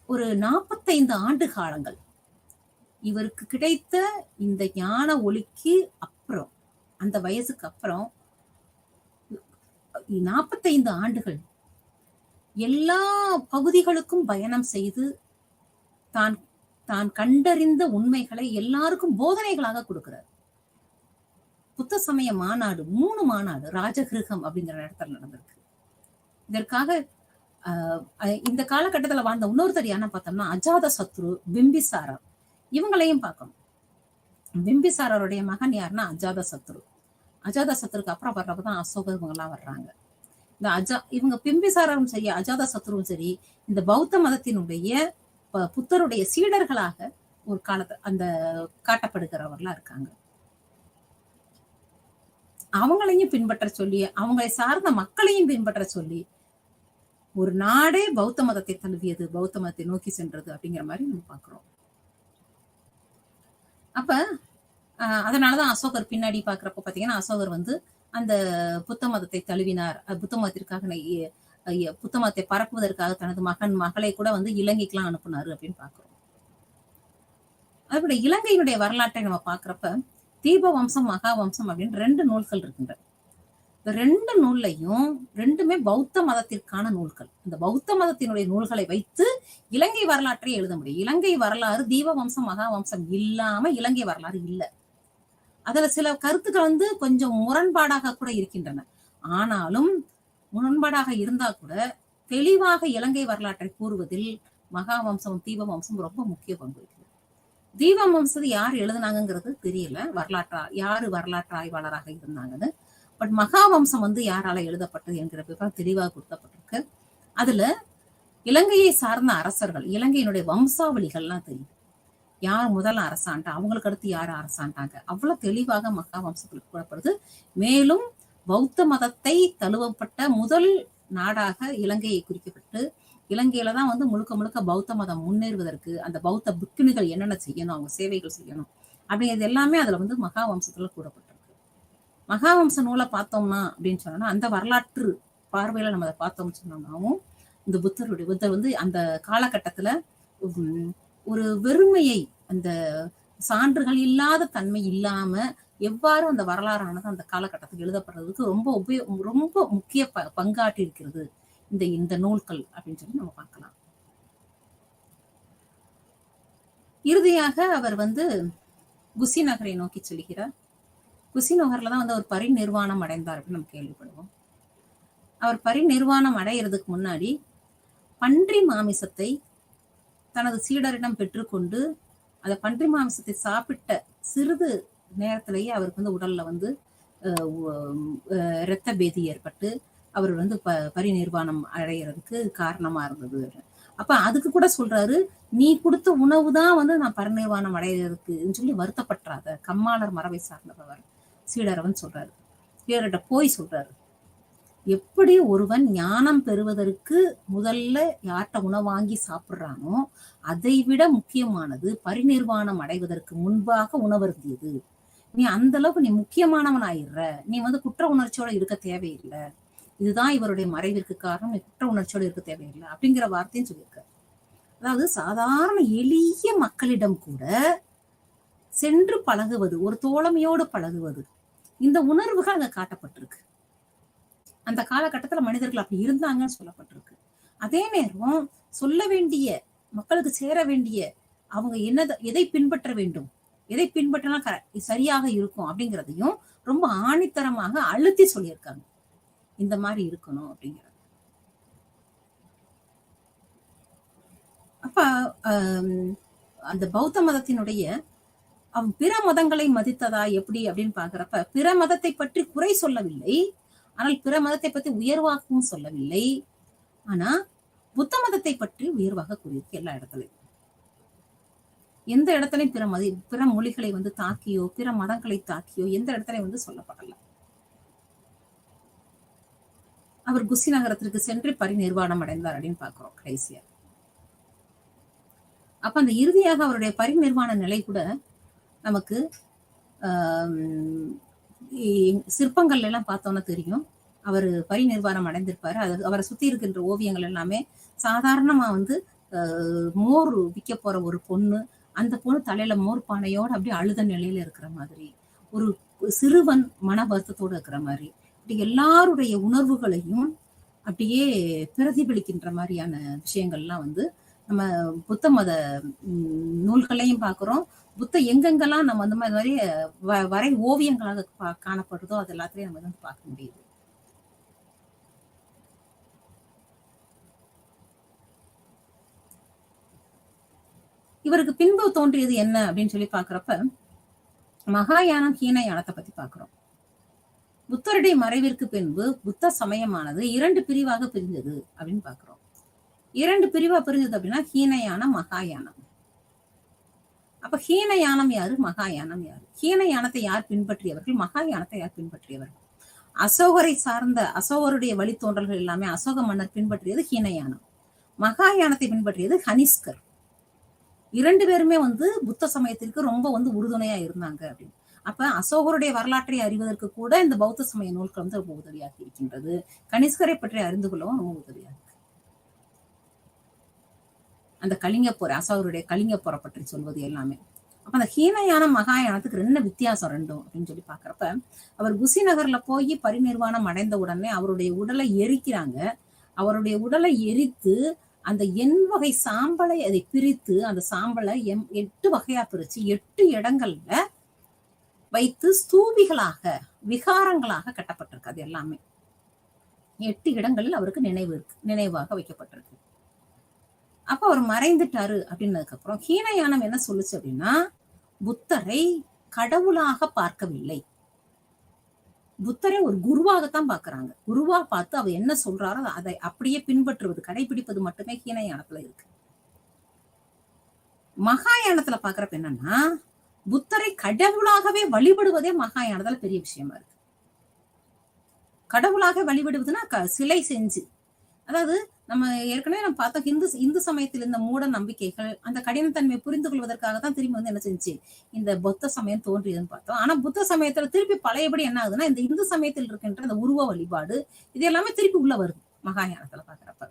A: ஒரு 45 ஆண்டு காலங்கள் இவருக்கு கிடைத்த இந்த ஞான ஒளிக்கு அப்புறம், அந்த வயசுக்கு அப்புறம் 45 ஆண்டுகள் எல்லா பகுதிகளுக்கும் பயணம் செய்து தான் தான் கண்டறிந்த உண்மைகளை எல்லாருக்கும் போதனைகளாக கொடுக்கிறார். புத்த சமய மாநாடு 3 மாநாடு ராஜகிருகம் அப்படிங்கிற இடத்துல நடந்திருக்கு. இதற்காக இந்த காலகட்டத்துல வாழ்ந்த இன்னொருத்தர் என்ன பார்த்தோம்னா அஜாத சத்ரு, பிம்பிசாரர், இவங்களையும் பார்க்கணும். பிம்பிசாரருடைய மகன் யாருன்னா அஜாத சத்ரு. அஜாத சத்ருக்கு அப்புறம் வர்றப்பதான் அசோகர் இவங்க எல்லாம் வர்றாங்க. இந்த இவங்க பிம்பிசாரரும் சரி அஜாத சத்ருவும் சரி இந்த பௌத்த மதத்தினுடைய புத்தருடைய சீடர்களாக ஒரு காலத்தை அந்த காட்டப்படுகிறவர்களா இருக்காங்க. அவங்களையும் பின்பற்ற சொல்லி அவங்களை சார்ந்த மக்களையும் பின்பற்ற சொல்லி ஒரு நாடே பௌத்த மதத்தை தழுவியது, பௌத்த மதத்தை நோக்கி சென்றது அப்படிங்கிற மாதிரி நம்ம பாக்குறோம். அப்ப அதனாலதான் அசோகர் பின்னாடி பாக்குறப்ப பாத்தீங்கன்னா அசோகர் அந்த புத்த மதத்தை தழுவினார். புத்த மதத்திற்காக புத்த மதத்தை பரப்புவதற்காக தனது மகளை கூட இலங்கைக்கெல்லாம் அனுப்புனாரு அப்படின்னு பாக்குறோம். அதோட இலங்கையினுடைய வரலாற்றை நம்ம பாக்குறப்ப தீப வம்சம், மகாவம்சம் அப்படின்னு 2 நூல்கள் இருக்கின்றன. 2 நூல்லையும் 2மே பௌத்த மதத்திற்கான நூல்கள். இந்த பௌத்த மதத்தினுடைய நூல்களை வைத்து இலங்கை வரலாற்றை எழுத முடியும். இலங்கை வரலாறு தீப வம்சம், மகாவம்சம் இல்லாம இலங்கை வரலாறு இல்லை. அதுல சில கருத்துக்கள் கொஞ்சம் முரண்பாடாக கூட இருக்கின்றன. ஆனாலும் முரண்பாடாக இருந்தா கூட தெளிவாக இலங்கை வரலாற்றை கூறுவதில் மகாவம்சம், தீப வம்சம் ரொம்ப முக்கிய பங்கு இருக்குது. தீப வம்சத்தை யார் எழுதுனாங்கிறது தெரியல, யாரு வரலாற்று ஆய்வாளராக இருந்தாங்கன்னு. பட் மகாவம்சம் யாரால எழுதப்பட்டது என்கிற விவரம் தெளிவாக கொடுக்கப்பட்டிருக்கு. அதுல இலங்கையை சார்ந்த அரசர்கள், இலங்கையினுடைய வம்சாவளிகள்லாம் தெரியும். யார் முதல்ல அரசாண்டா, அவங்களுக்கு அடுத்து யார் அரசாண்டாங்க, அவ்வளவு தெளிவாக மகாவம்சத்தில் கூறப்படுது. மேலும் பௌத்த மதத்தை தழுவப்பட்ட முதல் நாடாக இலங்கையை குறிக்கப்பட்டு இலங்கையில தான் முழுக்க முழுக்க பௌத்த மதம் முன்னேறுவதற்கு அந்த பௌத்த பிக்குணிகள் என்னென்ன செய்யணும், அவங்க சேவைகள் செய்யணும் அப்படிங்கிறது எல்லாமே அதுல மகாவம்சத்துல கூறப்பட்டிருக்கு. மகாவம்ச நூலை பார்த்தோம்னா அப்படின்னு சொன்னா அந்த வரலாற்று பார்வையில நம்ம அதை பார்த்தோம்னு சொன்னோம்னாவும் இந்த புத்தர் அந்த காலகட்டத்துல ஒரு வெறுமையை, அந்த சான்றுகள் இல்லாத தன்மை இல்லாம எவ்வாறு அந்த வரலாறானது அந்த காலகட்டத்துக்கு எழுதப்படுறதுக்கு ரொம்ப முக்கிய பங்காற்றி இருக்கிறது இந்த நூல்கள் அப்படின்னு சொல்லி நம்ம பார்க்கலாம். இறுதியாக அவர் குசி நகரை நோக்கி செல்கிறார். குசி நகர்லதான் அவர் பரிநிர்வாணம் அடைந்தார் அப்படின்னு நம்ம கேள்விப்படுவோம். அவர் பரிநிர்வாணம் அடைகிறதுக்கு முன்னாடி பன்றி மாமிசத்தை தனது சீடரிடம் பெற்றுக்கொண்டு அந்த பன்றி மாமிசத்தை சாப்பிட்ட சிறிது நேரத்திலேயே அவருக்கு உடல்ல இரத்த பேதி ஏற்பட்டு அவர் பரிநிர்வாணம் அடைகிறதுக்கு காரணமா இருந்தது. அப்ப அதுக்கு கூட சொல்றாரு, நீ கொடுத்த உணவு தான் நான் பரிநிர்வாணம் அடைகிறதுக்குன்னு சொல்லி வருத்தப்பட்டாத. கம்மாளர் மரபை சார்ந்தவர் சீடரவன் சொல்றாரு. சீடர்கிட்ட போய் சொல்றாரு, எப்படி ஒருவன் ஞானம் பெறுவதற்கு முதல்ல யார்கிட்ட உணவு வாங்கி சாப்பிடுறானோ அதை விட முக்கியமானது பரிநிர்வாணம் அடைவதற்கு முன்பாக உணவருந்தியது. நீ அந்த அளவுக்கு நீ முக்கியமானவன் ஆயிடுற, நீ குற்ற உணர்ச்சியோட இருக்க தேவையில்லை, இதுதான் இவருடைய மறைவிற்கு காரணம், நீ குற்ற உணர்ச்சியோட இருக்க தேவையில்லை அப்படிங்கிற வார்த்தையும் சொல்லியிருக்காரு. அதாவது சாதாரண எளிய மக்களிடம் கூட சென்று பழகுவது, ஒரு தோழமையோடு பழகுவது, இந்த உணர்வுகள் அங்க காட்டப்பட்டிருக்கு. அந்த காலகட்டத்துல மனிதர்கள் அப்படி இருந்தாங்கன்னு சொல்லப்பட்டிருக்கு. அதே நேரம் சொல்ல வேண்டிய, மக்களுக்கு சேர வேண்டிய, அவங்க எதை பின்பற்ற வேண்டும், எதை பின்பற்றினா சரியாக இருக்கும் அப்படிங்கிறதையும் ரொம்ப ஆணித்தரமாக அழுத்தி சொல்லியிருக்காங்க. இந்த மாதிரி இருக்கணும் அப்படிங்கிறது. அப்ப அந்த பௌத்த மதத்தினுடைய பிற மதங்களை மதித்ததா எப்படி அப்படின்னு பாக்குறப்ப பிற மதத்தை பற்றி குறை சொல்லவில்லை, ஆனால் பிற மதத்தை பற்றி உயர்வாகவும் சொல்லவில்லை. ஆனா புத்த மதத்தை பற்றி உயர்வாக கூறியிருக்கு. எல்லா இடத்துலையும் எந்த இடத்துலையும் பிற மொழிகளை தாக்கியோ பிற மதங்களை தாக்கியோ எந்த இடத்துலையும் சொல்லப்படல. அவர் குசி நகரத்திற்கு சென்று பரிநிர்வாணம் அடைந்தார் அப்படின்னு பாக்குறோம் கடைசியா. அப்ப அந்த இறுதியாக அவருடைய பரிநிர்வாண நிலை கூட நமக்கு சிற்பங்கள்ல எல்லாம் பார்த்தோம்னா தெரியும். அவர் பரிநிர்வாணம் அடைந்திருப்பாரு. அது அவரை சுத்தி இருக்கின்ற ஓவியங்கள் எல்லாமே சாதாரணமா வந்து மோர் விற்க போற ஒரு பொண்ணு, அந்த பொண்ணு தலையில மோர் பானையோட அப்படியே அழுத நிலையில இருக்கிற மாதிரி, ஒரு சிறுவன் மன வருத்தத்தோட இருக்கிற மாதிரி, இப்படி எல்லாருடைய உணர்வுகளையும் அப்படியே பிரதிபலிக்கின்ற மாதிரியான விஷயங்கள்லாம் வந்து நம்ம புத்த மத நூல்களையும் பார்க்கிறோம். புத்த எங்கெங்கெல்லாம் நம்ம அந்த மாதிரி வரை ஓவியங்களாக காணப்படுதோ அது எல்லாத்தையும் நம்ம வந்து பார்க்க முடியுது. இவருக்கு பின்பு தோன்றியது என்ன அப்படின்னு சொல்லி பாக்குறப்ப மகாயானம் ஹீனயானத்தை பத்தி பாக்குறோம். புத்தருடைய மறைவிற்கு பின்பு புத்த சமயமானது 2 பிரிவாக பிரிஞ்சது அப்படின்னு பாக்குறோம். 2 பிரிவா பிரிஞ்சது அப்படின்னா ஹீனயானம், மகாயானம். அப்ப ஹீனயானம் யாரு, மகாயானம் யாரு? ஹீனயானத்தை யார் பின்பற்றியவர்கள், மகாயானத்தை யார் பின்பற்றியவர்கள்? அசோகரை சார்ந்த அசோகருடைய வழித்தோன்றல்கள் எல்லாமே அசோக மன்னர் பின்பற்றியது ஹீனயானம். மகாயானத்தை பின்பற்றியது கனிஷ்கர். 2 பேருமே வந்து புத்த சமயத்திற்கு ரொம்ப வந்து உறுதுணையா இருந்தாங்க அப்படின்னு. அப்ப அசோகருடைய வரலாற்றை அறிவதற்கு கூட இந்த பௌத்த சமய நூல்கள் வந்து ரொம்ப உதவியாக இருக்கின்றது. கனிஷ்கரை பற்றி அறிந்து கொள்ளவும் ரொம்ப உதவியாக இருக்கு. அந்த கலிங்க போர், அசோகருடைய கலிங்க போரை பற்றி சொல்வது எல்லாமே. அப்ப அந்த ஹீனயானம் மகாயானத்துக்கு என்ன வித்தியாசம் ரெண்டும் அப்படின்னு சொல்லி பாக்குறப்ப, அவர் குசி நகர்ல போய் பரிநிர்வாணம் அடைந்த உடனே அவருடைய உடலை எரிக்கிறாங்க. அவருடைய உடலை எரித்து அந்த வகை சாம்பலை அதை பிரித்து அந்த சாம்பலை 8 வகையா பிரிச்சு 8 இடங்கள்ல வைத்து ஸ்தூபிகளாக விகாரங்களாக கட்டப்பட்டிருக்கு. அது எல்லாமே 8 இடங்களில் அவருக்கு நினைவாக வைக்கப்பட்டிருக்கு. அப்ப அவர் மறைந்துட்டாரு அப்படின்னதுக்கு அப்புறம் ஹீனயானம் என்ன சொல்லுச்சு அப்படின்னா, புத்தரை கடவுளாக பார்க்கவில்லை, புத்தரை ஒரு குருவாகத்தான் பாக்குறாங்க. குருவா பார்த்து அவர் என்ன சொல்றாரோ அதை அப்படியே பின்பற்றுவது, கடைபிடிப்பது மட்டுமே ஹீனயானத்துல இருக்கு. மகாயானத்துல பாக்குறப்ப என்னன்னா, புத்தரை கடவுளாகவே வழிபடுவதே மகாயானத்துல பெரிய விஷயமா இருக்கு. கடவுளாக வழிபடுவதுன்னா சிலை செஞ்சு, அதாவது நம்ம ஏற்கனவே நம்ம பார்த்தோம் இந்து சமயத்தில் இந்த மூட நம்பிக்கைகள் அந்த கடினத்தன்மையை புரிந்து கொள்வதற்காக தான் திரும்பி வந்து என்ன செஞ்சு இந்த புத்த சமயம் தோன்றியதுன்னு பார்த்தோம். ஆனா புத்த சமயத்துல திருப்பி பழையபடி என்ன ஆகுதுன்னா, இந்த இந்து சமயத்தில் இருக்கின்ற இந்த உருவ வழிபாடு இது எல்லாமே திருப்பி உள்ள வருது மகாயானத்துல பாக்குறப்ப.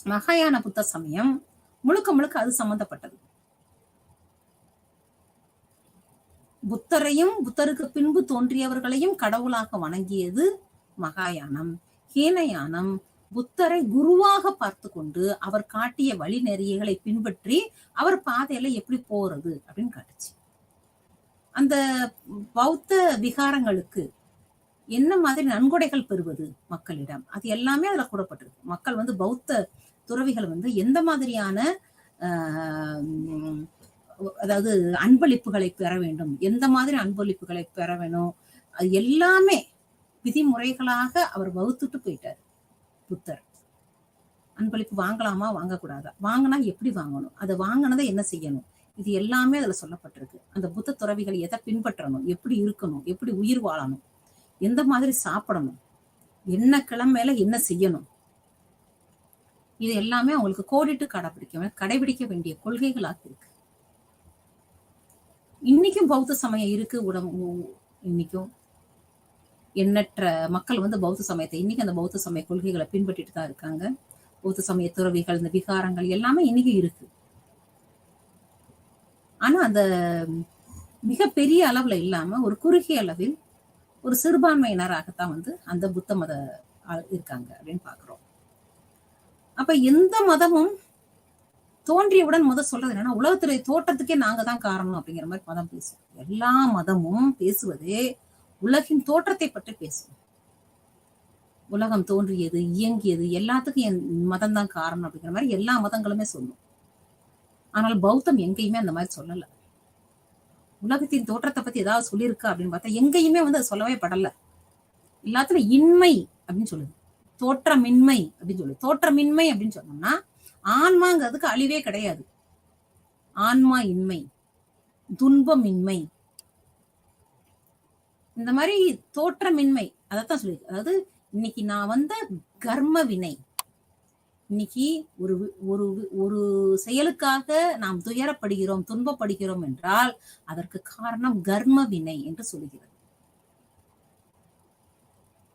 A: மகாயான புத்த சமயம் முழுக்க முழுக்க அது சம்பந்தப்பட்டது. புத்தரையும் புத்தருக்கு பின்பு தோன்றியவர்களையும் கடவுளாக வணங்கியது மகாயானம். ஹீனயானம் புத்தரை குருவாக பார்த்து கொண்டு அவர் காட்டிய வழி நெறியகளை பின்பற்றி அவர் பாதையில எப்படி போறது அப்படின்னு காட்டுச்சு. அந்த பௌத்த விகாரங்களுக்கு என்ன மாதிரி நன்கொடைகள் பெறுவது மக்களிடம், அது எல்லாமே அதுல கூறப்பட்டிருக்கு. மக்கள் வந்து பௌத்த துறவிகள் வந்து எந்த மாதிரியான அதாவது அன்பளிப்புகளை பெற வேண்டும், எந்த மாதிரி அன்பளிப்புகளை பெற வேணும், அது எல்லாமே விதிமுறைகளாக அவர் வகுத்துட்டு போயிட்டார் புத்தர். அன்பளிப்பு வாங்கலாமா வாங்கக்கூடாதா, வாங்கினா எப்படி வாங்கணும், அதை வாங்கினதை என்ன செய்யணும், இது எல்லாமே அதுல சொல்லப்பட்டிருக்கு. அந்த புத்த துறவிகள் எதை பின்பற்றணும், எப்படி இருக்கணும், எப்படி உயிர் வாழணும், எந்த மாதிரி சாப்பிடணும், என்ன கிழமையில என்ன செய்யணும், இது எல்லாமே அவங்களுக்கு கோடிட்டு கடைபிடிக்க வேண்டிய கொள்கைகளாக இருக்கு. இன்னைக்கும் பௌத்த சமயம் இருக்கு. இன்னைக்கும் எண்ணற்ற மக்கள் வந்து பௌத்த சமயத்தை இன்னைக்கு அந்த பௌத்த சமய கொள்கைகளை பின்பற்றிட்டு தான் இருக்காங்க. பௌத்த சமய துறவிகள், இந்த விகாரங்கள் எல்லாமே இன்னைக்கு இருக்கு. ஆனா அந்த மிகப்பெரிய அளவுல இல்லாம ஒரு குறுகிய அளவில் ஒரு சிறுபான்மையினராகத்தான் வந்து அந்த புத்த மத இருக்காங்க அப்படின்னு பாக்குறோம். அப்ப எந்த மதமும் தோன்றியவுடன் சொல்றது என்னன்னா, உலகத்துடைய தோற்றத்துக்கே நாங்க தான் காரணம் அப்படிங்கிற மாதிரி மதம் பேசும். எல்லா மதமும் பேசுவதே உலகின் தோற்றத்தை பற்றி பேசும். உலகம் தோன்றியது, இயங்கியது எல்லாத்துக்கும் என் மதம் தான் காரணம் அப்படிங்கிற மாதிரி எல்லா மதங்களுமே சொல்லும். ஆனால் பௌத்தம் எங்கேயுமே அந்த மாதிரி சொல்லல. உலகத்தின் தோற்றத்தை பத்தி ஏதாவது சொல்லியிருக்கா அப்படின்னு பார்த்தா எங்கேயுமே வந்து அது சொல்லவே படல. எல்லாத்துலயும் இன்மை அப்படின்னு சொல்லுது, தோற்றமின்மை அப்படின்னு சொல்லுது. தோற்றமின்மை அப்படின்னு சொன்னோம்னா ஆன்மாங்கிறதுக்கு அழிவே கிடையாது. ஆன்மா இன்மை, துன்பமின்மை, இந்த மாதிரி தோற்றமின்மை, அதைத்தான் சொல்லி. அதாவது இன்னைக்கு நான் வந்த கர்ம வினை, இன்னைக்கு ஒரு ஒரு ஒரு செயலுக்காக நாம் துயரப்படுகிறோம், துன்பப்படுகிறோம் என்றால் அதற்கு காரணம் கர்ம வினை என்று சொல்லுகிறது.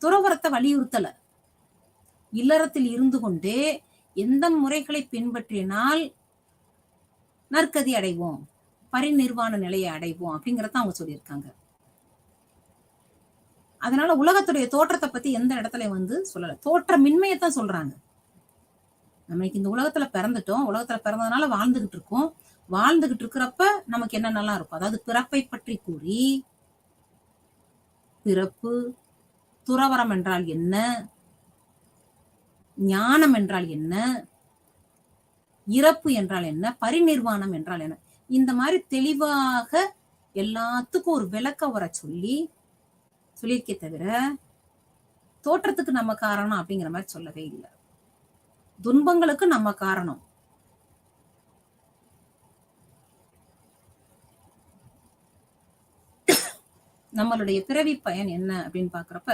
A: துறவரத்தை வலியுறுத்தல. இல்லறத்தில் இருந்து கொண்டே எந்த முறைகளை பின்பற்றினால் நற்கதி அடைவோம், பரிநிர்வாண நிலையை அடைவோம் அப்படிங்கறத அவங்க சொல்லியிருக்காங்க. அதனால உலகத்துடைய தோற்றத்தை பத்தி எந்த இடத்துல சொல்லல. தோற்றமின்மையத்தான் சொல்றாங்க. நம்ம இந்த உலகத்துல பிறந்துட்டோம், உலகத்துல பிறந்ததுனால வாழ்ந்துகிட்டு இருக்கோம். வாழ்ந்துகிட்டு இருக்கிறப்ப நமக்கு என்னென்னலாம் இருக்கும், அதாவது பிறப்பை பற்றி கூறி, பிறப்பு, துறவரம் என்றால் என்ன, ஞானம் என்றால் என்ன, இறப்பு என்றால் என்ன, பரிநிர்வாணம் என்றால் என்ன, இந்த மாதிரி தெளிவாக எல்லாத்துக்கும் ஒரு விளக்க வர சொல்லியிருக்கே தவிர தோற்றத்துக்கு நம்ம காரணம் அப்படிங்கிற மாதிரி சொல்லவே இல்லை. துன்பங்களுக்கு நம்ம காரணம். நம்மளுடைய பிறவி பயன் என்ன அப்படின்னு பாக்குறப்ப,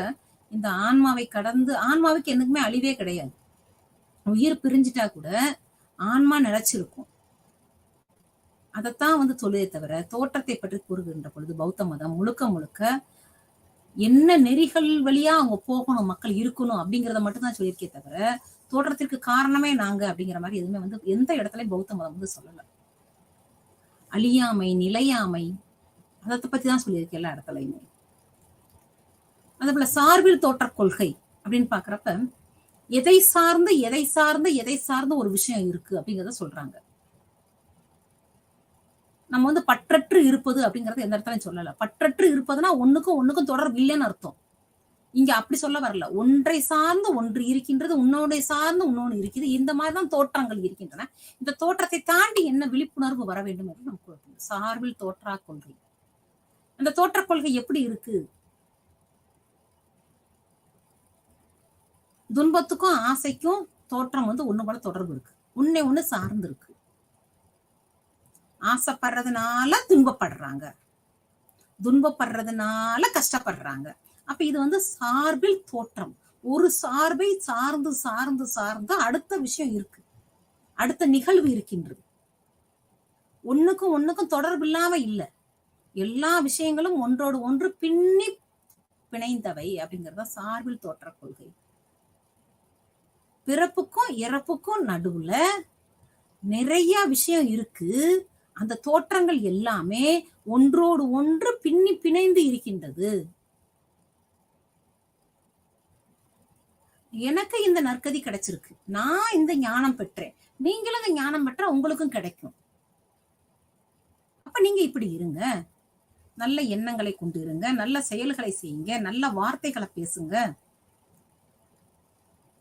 A: இந்த ஆன்மாவை கடந்து, ஆன்மாவுக்கு என்னைக்குமே அழிவே கிடையாது. உயிர் பிரிஞ்சிட்டா கூட ஆன்மா நிலைச்சிருக்கும். அதைத்தான் சொல்லுதே தவிர தோற்றத்தை பற்றி கூறுகின்ற பொழுது பௌத்த மதம் முழுக்க முழுக்க என்ன நெறிகள் வழியா அவங்க போகணும், மக்கள் இருக்கணும் அப்படிங்கிறத மட்டும் தான் சொல்லியிருக்கே தவிர தோற்றத்திற்கு காரணமே நாங்க அப்படிங்கிற மாதிரி எதுவுமே எந்த இடத்துலயும் பௌத்த மதம் சொல்லல. அழியாமை, நிலையாமை, அதை பத்தி தான் சொல்லியிருக்கு எல்லா இடத்துலயுமே. அதே போல சார்பில் தோற்ற கொள்கை அப்படின்னு பாக்குறப்ப எதை சார்ந்து ஒரு விஷயம் இருக்கு அப்படிங்கறத சொல்றாங்க. நம்ம பற்றற்று இருப்பது அப்படிங்கறது எந்த இடத்துலயும் சொல்லல. பற்றற்று இருப்பதுன்னா ஒண்ணுக்கும் தொடர்பு இல்லைன்னு அர்த்தம். இங்க அப்படி சொல்ல வரல. ஒன்றை சார்ந்து ஒன்று இருக்கின்றது, உன்னோட சார்ந்து இன்னொன்னு இருக்குது. இந்த மாதிரிதான் தோற்றங்கள் இருக்கின்றன. இந்த தோற்றத்தை தாண்டி என்ன விழிப்புணர்வு வர வேண்டும் என்று நமக்கு சார்பில் தோற்றா கொள்கை. அந்த தோற்ற கொள்கை எப்படி இருக்கு? துன்பத்துக்கும் ஆசைக்கும் தோற்றம் ஒண்ணு போல தொடர்பு இருக்கு. ஒண்ணு சார்ந்து இருக்கு. ஆசைப்படுறதுனால துன்பப்படுறாங்க, துன்பப்படுறதுனால கஷ்டப்படுறாங்க. அப்ப இது சார்பில் தோற்றம். ஒரு சார்பை சார்ந்து அடுத்த விஷயம் இருக்கு, அடுத்த நிகழ்வு இருக்கின்றது. ஒண்ணுக்கும் தொடர்பு இல்லாம இல்ல. எல்லா விஷயங்களும் ஒன்றோடு ஒன்று பின்னி பிணைந்தவை அப்படிங்கறத சார்பில் தோற்ற கொள்கை. பிறப்புக்கும் இறப்புக்கும் நடுவுல நிறைய விஷயம் இருக்கு. அந்த தோற்றங்கள் எல்லாமே ஒன்றோடு ஒன்று பின்னி பிணைந்து இருக்கின்றது. எனக்கு இந்த நற்கதி கிடைச்சிருக்கு, நான் இந்த ஞானம் பெற்றேன், நீங்களும் இந்த ஞானம் பெற்ற உங்களுக்கும் கிடைக்கும். அப்ப நீங்க இப்படி இருங்க, நல்ல எண்ணங்களை கொண்டு இருங்க, நல்ல செயல்களை செய்யுங்க, நல்ல வார்த்தைகளை பேசுங்க.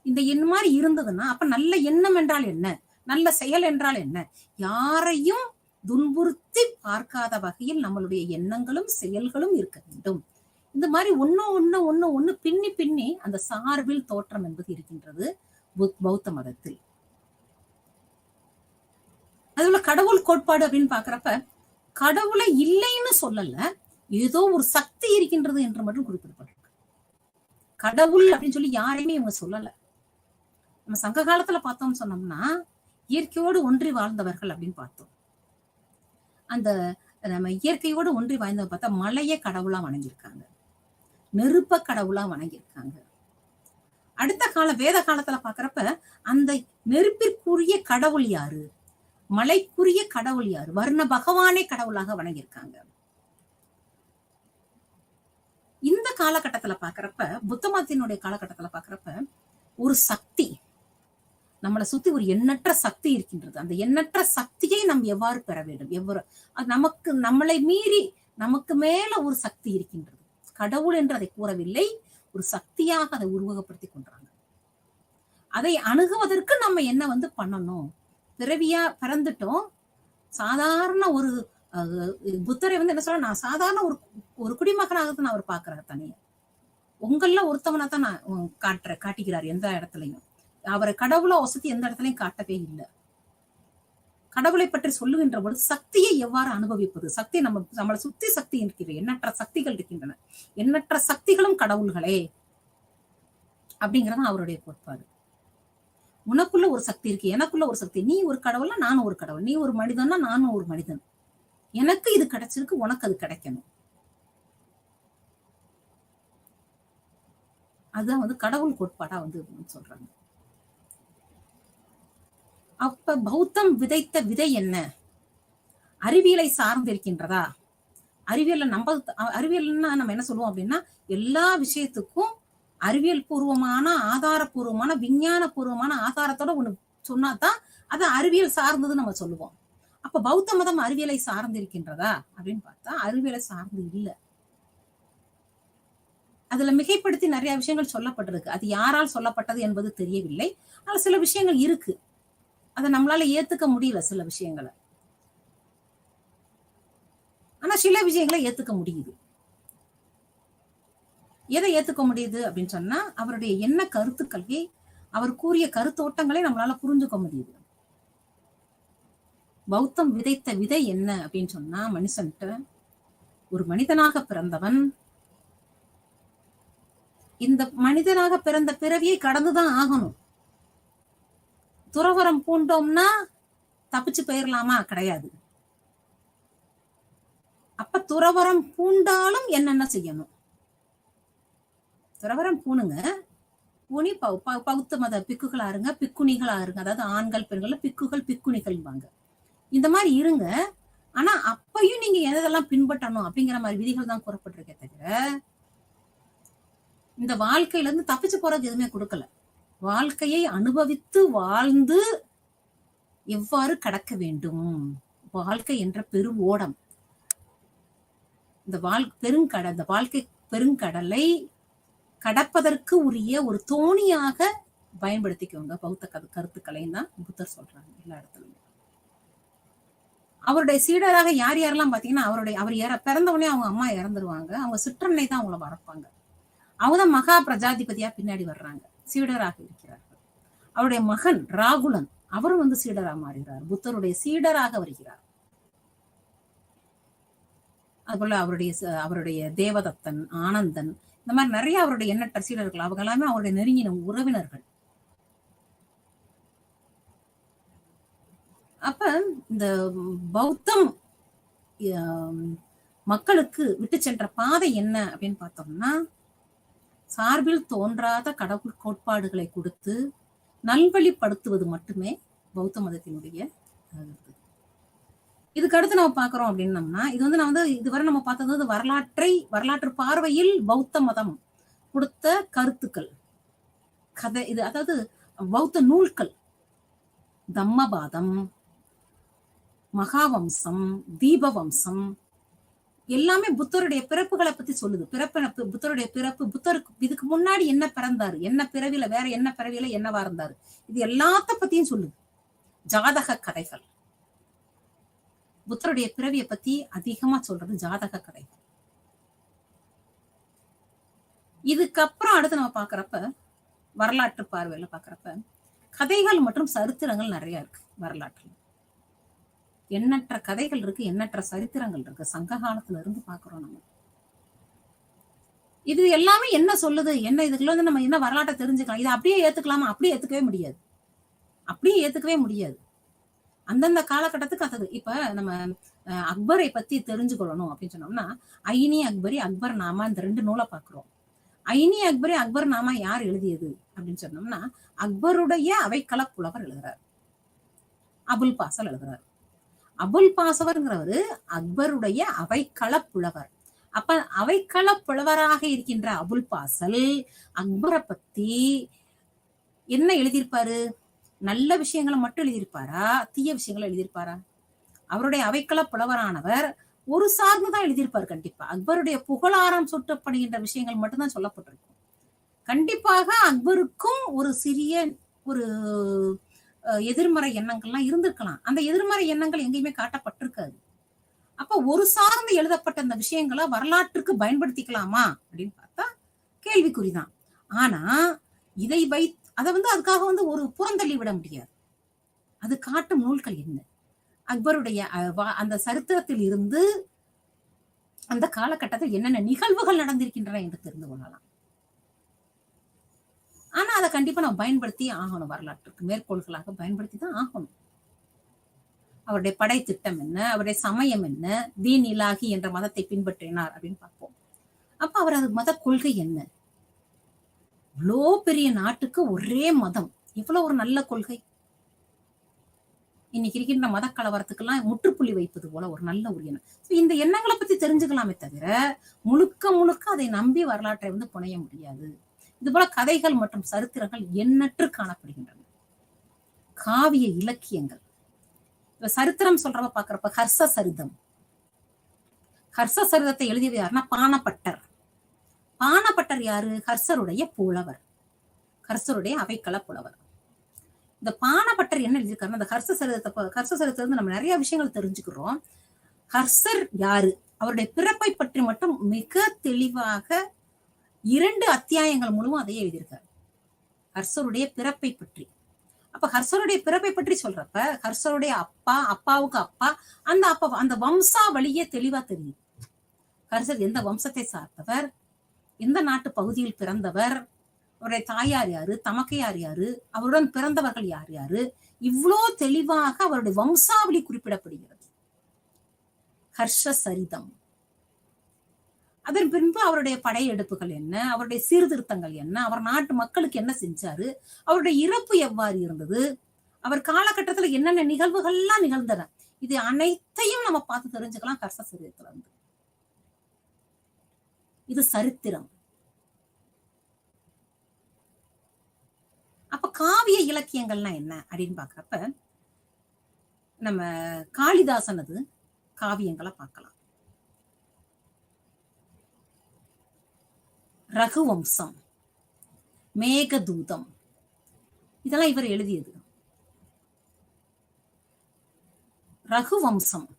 A: இந்த மாதிரி இருந்ததுன்னா அப்ப நல்ல எண்ணம் என்றால் என்ன, நல்ல செயல் என்றால் என்ன? யாரையும் துன்புறுத்தி பார்க்காத வகையில் நம்மளுடைய எண்ணங்களும் செயல்களும் இருக்க வேண்டும். இந்த மாதிரி ஒண்ணு பின்னி அந்த சார்பில் தோற்றம் என்பது இருக்கின்றது பௌத்த மதத்தில். அதுல கடவுள் கோட்பாடு அப்படின்னு பாக்குறப்ப கடவுளை இல்லைன்னு சொல்லல, ஏதோ ஒரு சக்தி இருக்கின்றது என்று மட்டும் குறிப்பிடப்பட்டிருக்கு. கடவுள் அப்படின்னு சொல்லி யாரையுமே இவங்க சொல்லல. நம்ம சங்க காலத்துல பார்த்தோம் சொன்னோம்னா இயற்கையோடு ஒன்றி வாழ்ந்தவர்கள் அப்படின்னு பார்த்தோம். அந்த நம்ம இயற்கையோடு ஒன்றி வாழ்ந்தவங்க பார்த்தா மலைய கடவுளா வணங்கியிருக்காங்க, நெருப்ப கடவுளா வணங்கியிருக்காங்க. அடுத்த கால வேத காலத்துல பாக்குறப்ப அந்த நெருப்பிற்குரிய கடவுள் யாரு, மலைக்குரிய கடவுள் யாரு, வர்ண பகவானை கடவுளாக வணங்கியிருக்காங்க. இந்த காலகட்டத்துல பாக்குறப்ப புத்த மதத்தினுடைய காலகட்டத்துல பாக்குறப்ப ஒரு சக்தி நம்மளை சுத்தி ஒரு எண்ணற்ற சக்தி இருக்கின்றது. அந்த எண்ணற்ற சக்தியை நாம் எவ்வாறு பெற வேண்டும், நமக்கு நம்மளை மீறி நமக்கு மேல ஒரு சக்தி இருக்கின்றது. கடவுள் என்று அதை கூறவில்லை, ஒரு சக்தியாக அதை உருவகப்படுத்தி கொண்டாங்க. அதை அணுகுவதற்கு நம்ம என்ன பண்ணணும்? பிறவியா பிறந்துட்டோம். சாதாரண ஒரு புத்தரை என்ன சொல்ல, நான் சாதாரண ஒரு குடிமகனாக நான் அவர் பாக்குறாரு தனியா. உங்கள ஒருத்தவனா தான் நான் காட்டிக்கிறார். எந்த இடத்துலயும் அவரை கடவுளை வசதி எந்த இடத்துலயும் காட்டவே இல்லை. கடவுளை பற்றி சொல்லுகின்ற பொழுது சக்தியை எவ்வாறு அனுபவிப்பது, சக்தி நம்மளை சுத்தி சக்தி இருக்கிறது, எண்ணற்ற சக்திகள் இருக்கின்றன, எண்ணற்ற சக்திகளும் கடவுள்களே அப்படிங்கறது அவருடைய கோட்பாடு. உனக்குள்ள ஒரு சக்தி இருக்கு, எனக்குள்ள ஒரு சக்தி. நீ ஒரு கடவுள்னா நானும் ஒரு கடவுள், நீ ஒரு மனிதன்னா நானும் ஒரு மனிதன். எனக்கு இது கிடைச்சிருக்கு, உனக்கு அது கிடைக்கணும். அதுதான் வந்து கடவுள் கோட்பாடா வந்து சொல்றாங்க. அப்ப பௌத்தம் விதைத்த விதை என்ன? அறிவியலை சார்ந்திருக்கின்றதா? அறிவியல்னா நம்ம என்ன சொல்லுவோம் அப்படின்னா, எல்லா விஷயத்துக்கும் அறிவியல் பூர்வமான, ஆதாரபூர்வமான, விஞ்ஞான பூர்வமான ஆதாரத்தோட ஒண்ணு சொன்னாதான் அது அறிவியல் சார்ந்ததுன்னு நம்ம சொல்லுவோம். அப்ப பௌத்த மதம் அறிவியலை சார்ந்திருக்கின்றதா அப்படின்னு பார்த்தா அறிவியலை சார்ந்து இல்ல. அதுல மிகைப்படுத்தி நிறைய விஷயங்கள் சொல்லப்பட்டிருக்கு. அது யாரால் சொல்லப்பட்டது என்பது தெரியவில்லை. ஆனா சில விஷயங்கள் இருக்கு. அதை நம்மளால ஏத்துக்க முடியல சில விஷயங்களை. ஆனா சில விஷயங்களை ஏத்துக்க முடியுது. எதை ஏத்துக்க முடியுது அப்படின்னு சொன்னா அவருடைய என்ன கருத்துக்களை, அவர் கூறிய கருத்தோட்டங்களை நம்மளால புரிஞ்சுக்க முடியுது. பௌத்தம் விதைத்த விதை என்ன அப்படின்னு சொன்னா, மனுஷன்ட்ட ஒரு மனிதனாக பிறந்தவன் இந்த மனிதனாக பிறந்த பிறவியை கடந்துதான் ஆகணும். துறவரம் பூண்டோம்னா தப்பிச்சு போயிடலாமா? கிடையாது. அப்ப துறவரம் பூண்டாலும் என்னென்ன செய்யணும்? துறவரம் பூணுங்க, பூனி பௌத்த மத பிக்குகளா இருங்க, பிக்குணிகளா இருங்க. அதாவது ஆண்கள் பெண்கள் பிக்குகள் பிக்குணிகள்வாங்க. இந்த மாதிரி இருங்க. ஆனா அப்பையும் நீங்க எதெல்லாம் பின்பற்றணும் அப்படிங்கிற மாதிரி விதிகள் தான் கூறப்பட்டிருக்கே தவிர இந்த வாழ்க்கையில இருந்து தப்பிச்சு போறது எதுவுமே கொடுக்கல. வாழ்க்கையை அனுபவித்து வாழ்ந்து எவ்வாறு கடக்க வேண்டும், வாழ்க்கை என்ற பெரும் ஓடம், இந்த வாழ்க்கை பெருங்கடலை கடப்பதற்கு உரிய ஒரு தோணியாக பயன்படுத்திக்கோங்க பௌத்த கருத்துக்களை தான் புத்தர் சொல்றாங்க எல்லா இடத்துலயும். அவருடைய சீடராக யார் யாரெல்லாம் பாத்தீங்கன்னா, அவர் பிறந்த உடனே அவங்க அம்மா இறந்துருவாங்க. அவங்க சிற்றன்னை தான் அவங்கள வளர்ப்பாங்க. அவங்கதான் மகா பிரஜாதிபதியா பின்னாடி வர்றாங்க, சீடராக இருக்கிறார்கள். அவருடைய மகன் ராகுலன் அவரும் வந்து சீடராக மாறுகிறார், புத்தருடைய சீடராக வருகிறார். அதுபோல அவருடைய தேவதத்தன், ஆனந்தன், இந்த மாதிரி நிறைய அவருடைய எண்ணற்ற சீடர்கள், அவங்க எல்லாமே அவருடைய நெருங்கின உறவினர்கள். அப்ப இந்த பௌத்தம் மக்களுக்கு விட்டு சென்ற பாதை என்ன அப்படின்னு பார்த்தோம்னா, சார்பில் தோன்றாத கடவுள் கோட்பாடுகளை கொடுத்து நல்வழிப்படுத்துவது மட்டுமே பௌத்த மதத்தினுடைய இதுக்கு அடுத்து நம்ம பாக்குறோம் அப்படின்னம்னா, இது வந்து நான் வந்து இதுவரை நம்ம பார்த்தது வரலாற்று பார்வையில் பௌத்த மதம் கொடுத்த கருத்துக்கள், கதை, இது அதாவது பௌத்த நூல்கள், தம்மபாதம், மகாவம்சம், தீபவம்சம் எல்லாமே புத்தருடைய பிறப்புகளை பத்தி சொல்லுது. புத்தருடைய பிறப்பு, புத்தருக்கு இதுக்கு முன்னாடி என்ன பிறந்தாரு, என்ன பிறவில, வேற என்ன பிறவில என்னவா இருந்தாரு, இது எல்லாத்த பத்தியும் சொல்லுது. ஜாதக கதைகள், புத்தருடைய பிறவியை பத்தி அதிகமா சொல்றது ஜாதக கதை. இதுக்கப்புறம் அடுத்து நம்ம பாக்குறப்ப வரலாற்று பார்வையில பாக்குறப்ப கதைகள் மற்றும் சரித்திரங்கள் நிறைய இருக்கு வரலாற்றுல. எண்ணற்ற கதைகள் இருக்கு, எண்ணற்ற சரித்திரங்கள் இருக்கு. சங்க காலத்துல இருந்து பாக்குறோம் நம்ம. இது எல்லாமே என்ன சொல்லுது, என்ன இதுக்குள்ள வந்து நம்ம என்ன வரலாற்றை தெரிஞ்சுக்கலாம். இதை அப்படியே ஏத்துக்கலாமா? அப்படியே ஏத்துக்கவே முடியாது. அப்படியே ஏத்துக்கவே முடியாது. அந்தந்த காலகட்டத்துக்கு அது. இப்ப நம்ம அக்பரை பத்தி தெரிஞ்சுக்கொள்ளணும் அப்படின்னு சொன்னோம்னா, ஐனி அக்பரி, அக்பர் நாமா, இந்த 2 நூலை பாக்குறோம். ஐனி அக்பரி, அக்பர் நாமா யார் எழுதியது அப்படின்னு சொன்னோம்னா, அக்பருடைய அவைக்கள புலவர் எழுதுறார், அபுல் பாசல் எழுதுறாரு. அபுல் பாசவர்ங்கிறவரு அக்பருடைய அவைக்கள புலவர். அப்ப அவைக்கள புலவராக இருக்கின்ற அபுல் பாசல் அக்பரை பத்தி என்ன எழுதியிருப்பாரு? நல்ல விஷயங்களை மட்டும் எழுதியிருப்பாரா, தீய விஷயங்களை எழுதியிருப்பாரா? அவருடைய அவைக்கள புலவரானவர் ஒரு சார்ந்துதான் எழுதியிருப்பார். கண்டிப்பா அக்பருடைய புகழாரம் சுட்டப்படுகின்ற விஷயங்கள் மட்டும்தான் சொல்லப்பட்டிருக்கும். கண்டிப்பாக அக்பருக்கும் ஒரு சிறிய ஒரு எதிர்மறை எண்ணங்கள்லாம் இருந்திருக்கலாம். அந்த எதிர்மறை எண்ணங்கள் எங்கேயுமே காட்டப்பட்டிருக்காது. அப்ப ஒரு சார்ந்து எழுதப்பட்ட அந்த விஷயங்களை வரலாற்றுக்கு பயன்படுத்திக்கலாமா அப்படின்னு பார்த்தா கேள்விக்குறிதான். ஆனா இதை அதை வந்து அதுக்காக வந்து ஒரு புறந்தள்ளி விட முடியாது. அது காட்டும் நூல்கள் என்ன, அக்பருடைய அந்த சரித்திரத்தில் இருந்து அந்த காலகட்டத்தில் என்னென்ன நிகழ்வுகள் நடந்திருக்கின்றன என்று தெரிந்து கொள்ளலாம். ஆனா அதை கண்டிப்பா நம்ம பயன்படுத்தி ஆகணும், வரலாற்றுக்கு மேற்கோள்களாக பயன்படுத்தி தான் ஆகணும். அவருடைய படை திட்டம் என்ன, அவருடைய சமயம் என்ன, தீன் இலாகி என்ற மதத்தை பின்பற்றினார் அப்படின்னு பார்ப்போம். அப்ப அவர் அது மத கொள்கை என்ன? இவ்வளோ பெரிய நாட்டுக்கு ஒரே மதம், எவ்வளவு ஒரு நல்ல கொள்கை. இன்னைக்கு இருக்கின்ற மத கலவரத்துக்கெல்லாம் முற்றுப்புள்ளி வைப்பது போல ஒரு நல்ல ஒரு எண்ணம். இந்த எண்ணங்களை பத்தி தெரிஞ்சுக்கலாமே தவிர முழுக்க முழுக்க அதை நம்பி வரலாற்றை புனைய முடியாது. இது போல கதைகள் மற்றும் சரித்திரங்கள் எண்ணற்று காணப்படுகின்றன. காவிய இலக்கியங்கள், சரித்திரம் சொல்றவ பாக்குறப்ப ஹர்ஷ சரிதம். ஹர்ஷ சரிதத்தை எழுதியது யாருன்னா பாணப்பட்டர். பாணப்பட்டர் யாரு? ஹர்ஷருடைய புலவர், ஹர்ஷருடைய அவைக்கள புலவர். இந்த பாணப்பட்டர் என்ன எழுதியிருக்காருன்னா, அந்த ஹர்ஷ சரிதத்தை நம்ம நிறைய விஷயங்கள் தெரிஞ்சுக்கிறோம். ஹர்ஷர் யாரு, அவருடைய பிறப்பை பற்றி மட்டும் மிக தெளிவாக 2 அத்தியாயங்கள் முழுவதும் அதையே எழுதியிருக்காரு, ஹர்ஷருடைய பிறப்பை பற்றி. அப்ப ஹர்ஷருடைய பிறப்பை பற்றி சொல்றப்ப ஹர்ஷருடைய அப்பா, அப்பாவுக்கு அப்பா, அந்த வம்சாவளியே தெளிவா தெரியும். ஹர்ஷர் எந்த வம்சத்தை சார்ந்தவர், எந்த நாட்டு பகுதியில் பிறந்தவர், அவருடைய தாயார் யாரு, தமக்கையார் யாரு, அவருடன் பிறந்தவர்கள் யார் யாரு, இவ்வளோ தெளிவாக அவருடைய வம்சாவளி குறிப்பிடப்படுகிறது. ஹர்ஷ சரிதம். அதன் பின்பு அவருடைய படையெடுப்புகள் என்ன, அவருடைய சீர்திருத்தங்கள் என்ன, அவர் நாட்டு மக்களுக்கு என்ன செஞ்சாரு, அவருடைய இறப்பு எவ்வாறு இருந்தது, அவர் காலகட்டத்துல என்னென்ன நிகழ்வுகள்லாம் நிகழ்ந்தன, இது அனைத்தையும் நம்ம பார்த்து தெரிஞ்சுக்கலாம் ஹர்ஷ சரிதத்துல இருந்து. இது சரித்திரம். அப்ப காவிய இலக்கியங்கள்னா என்ன அப்படின்னு பாக்குறப்ப நம்ம காளிதாசனது காவியங்களை பார்க்கலாம். ரகுவம்சம், மேகதூதம், இதெல்லாம் இவர் எழுதியது. ரகுவம்சம்,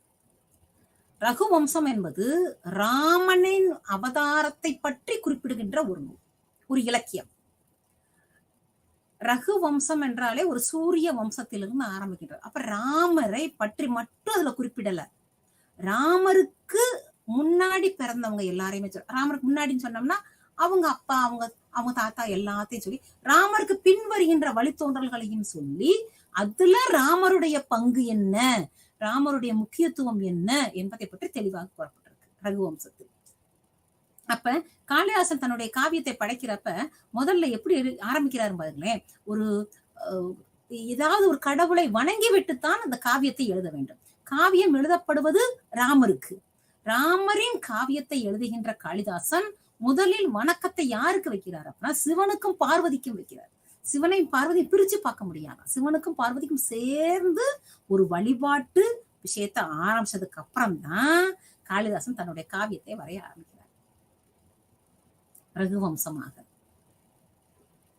A: ரகுவம்சம் என்பது ராமனின் அவதாரத்தை பற்றி குறிப்பிடுகின்ற ஒரு இலக்கியம். ரகுவம்சம் என்றாலே ஒரு சூரிய வம்சத்திலிருந்து ஆரம்பிக்கின்றார். அப்ப ராமரை பற்றி மட்டும் அதுல குறிப்பிடல, ராமருக்கு முன்னாடி பிறந்தவங்க எல்லாரையுமே ராமருக்கு முன்னாடின்னு சொன்னோம்னா அவங்க அப்பா, அவங்க தாத்தா எல்லாத்தையும் சொல்லி, ராமருக்கு பின் வருகின்ற வழித்தோன்றல்களையும் சொல்லி, அதுல ராமருடைய பங்கு என்ன, ராமருடைய முக்கியத்துவம் என்ன என்பதை பற்றி தெளிவாக கூறப்பட்டிருக்கு ரகுவம்சத்தில். அப்ப காளிதாசன் தன்னுடைய காவியத்தை படைக்கிறப்ப முதல்ல எப்படி ஆரம்பிக்கிறாரு பாருங்களேன், ஒரு ஏதாவது ஒரு கடவுளை வணங்கி விட்டுத்தான் அந்த காவியத்தை எழுத வேண்டும். காவியம் எழுதப்படுவது ராமருக்கு. ராமரின் காவியத்தை எழுதுகின்ற காளிதாசன் முதலில் வணக்கத்தை யாருக்கு வைக்கிறார் அப்படின்னா சிவனுக்கும் பார்வதிக்கும் வைக்கிறார். சிவனையும் பார்வதியும் பிரிச்சு பார்க்க முடியாது, சிவனுக்கும் பார்வதிக்கும் சேர்ந்து ஒரு வழிபாட்டு விஷயத்தை ஆரம்பிச்சதுக்கு அப்புறம் தான் காளிதாசன் தன்னுடைய காவியத்தை வரைய ஆரம்பிக்கிறார் ரகுவம்சமாக.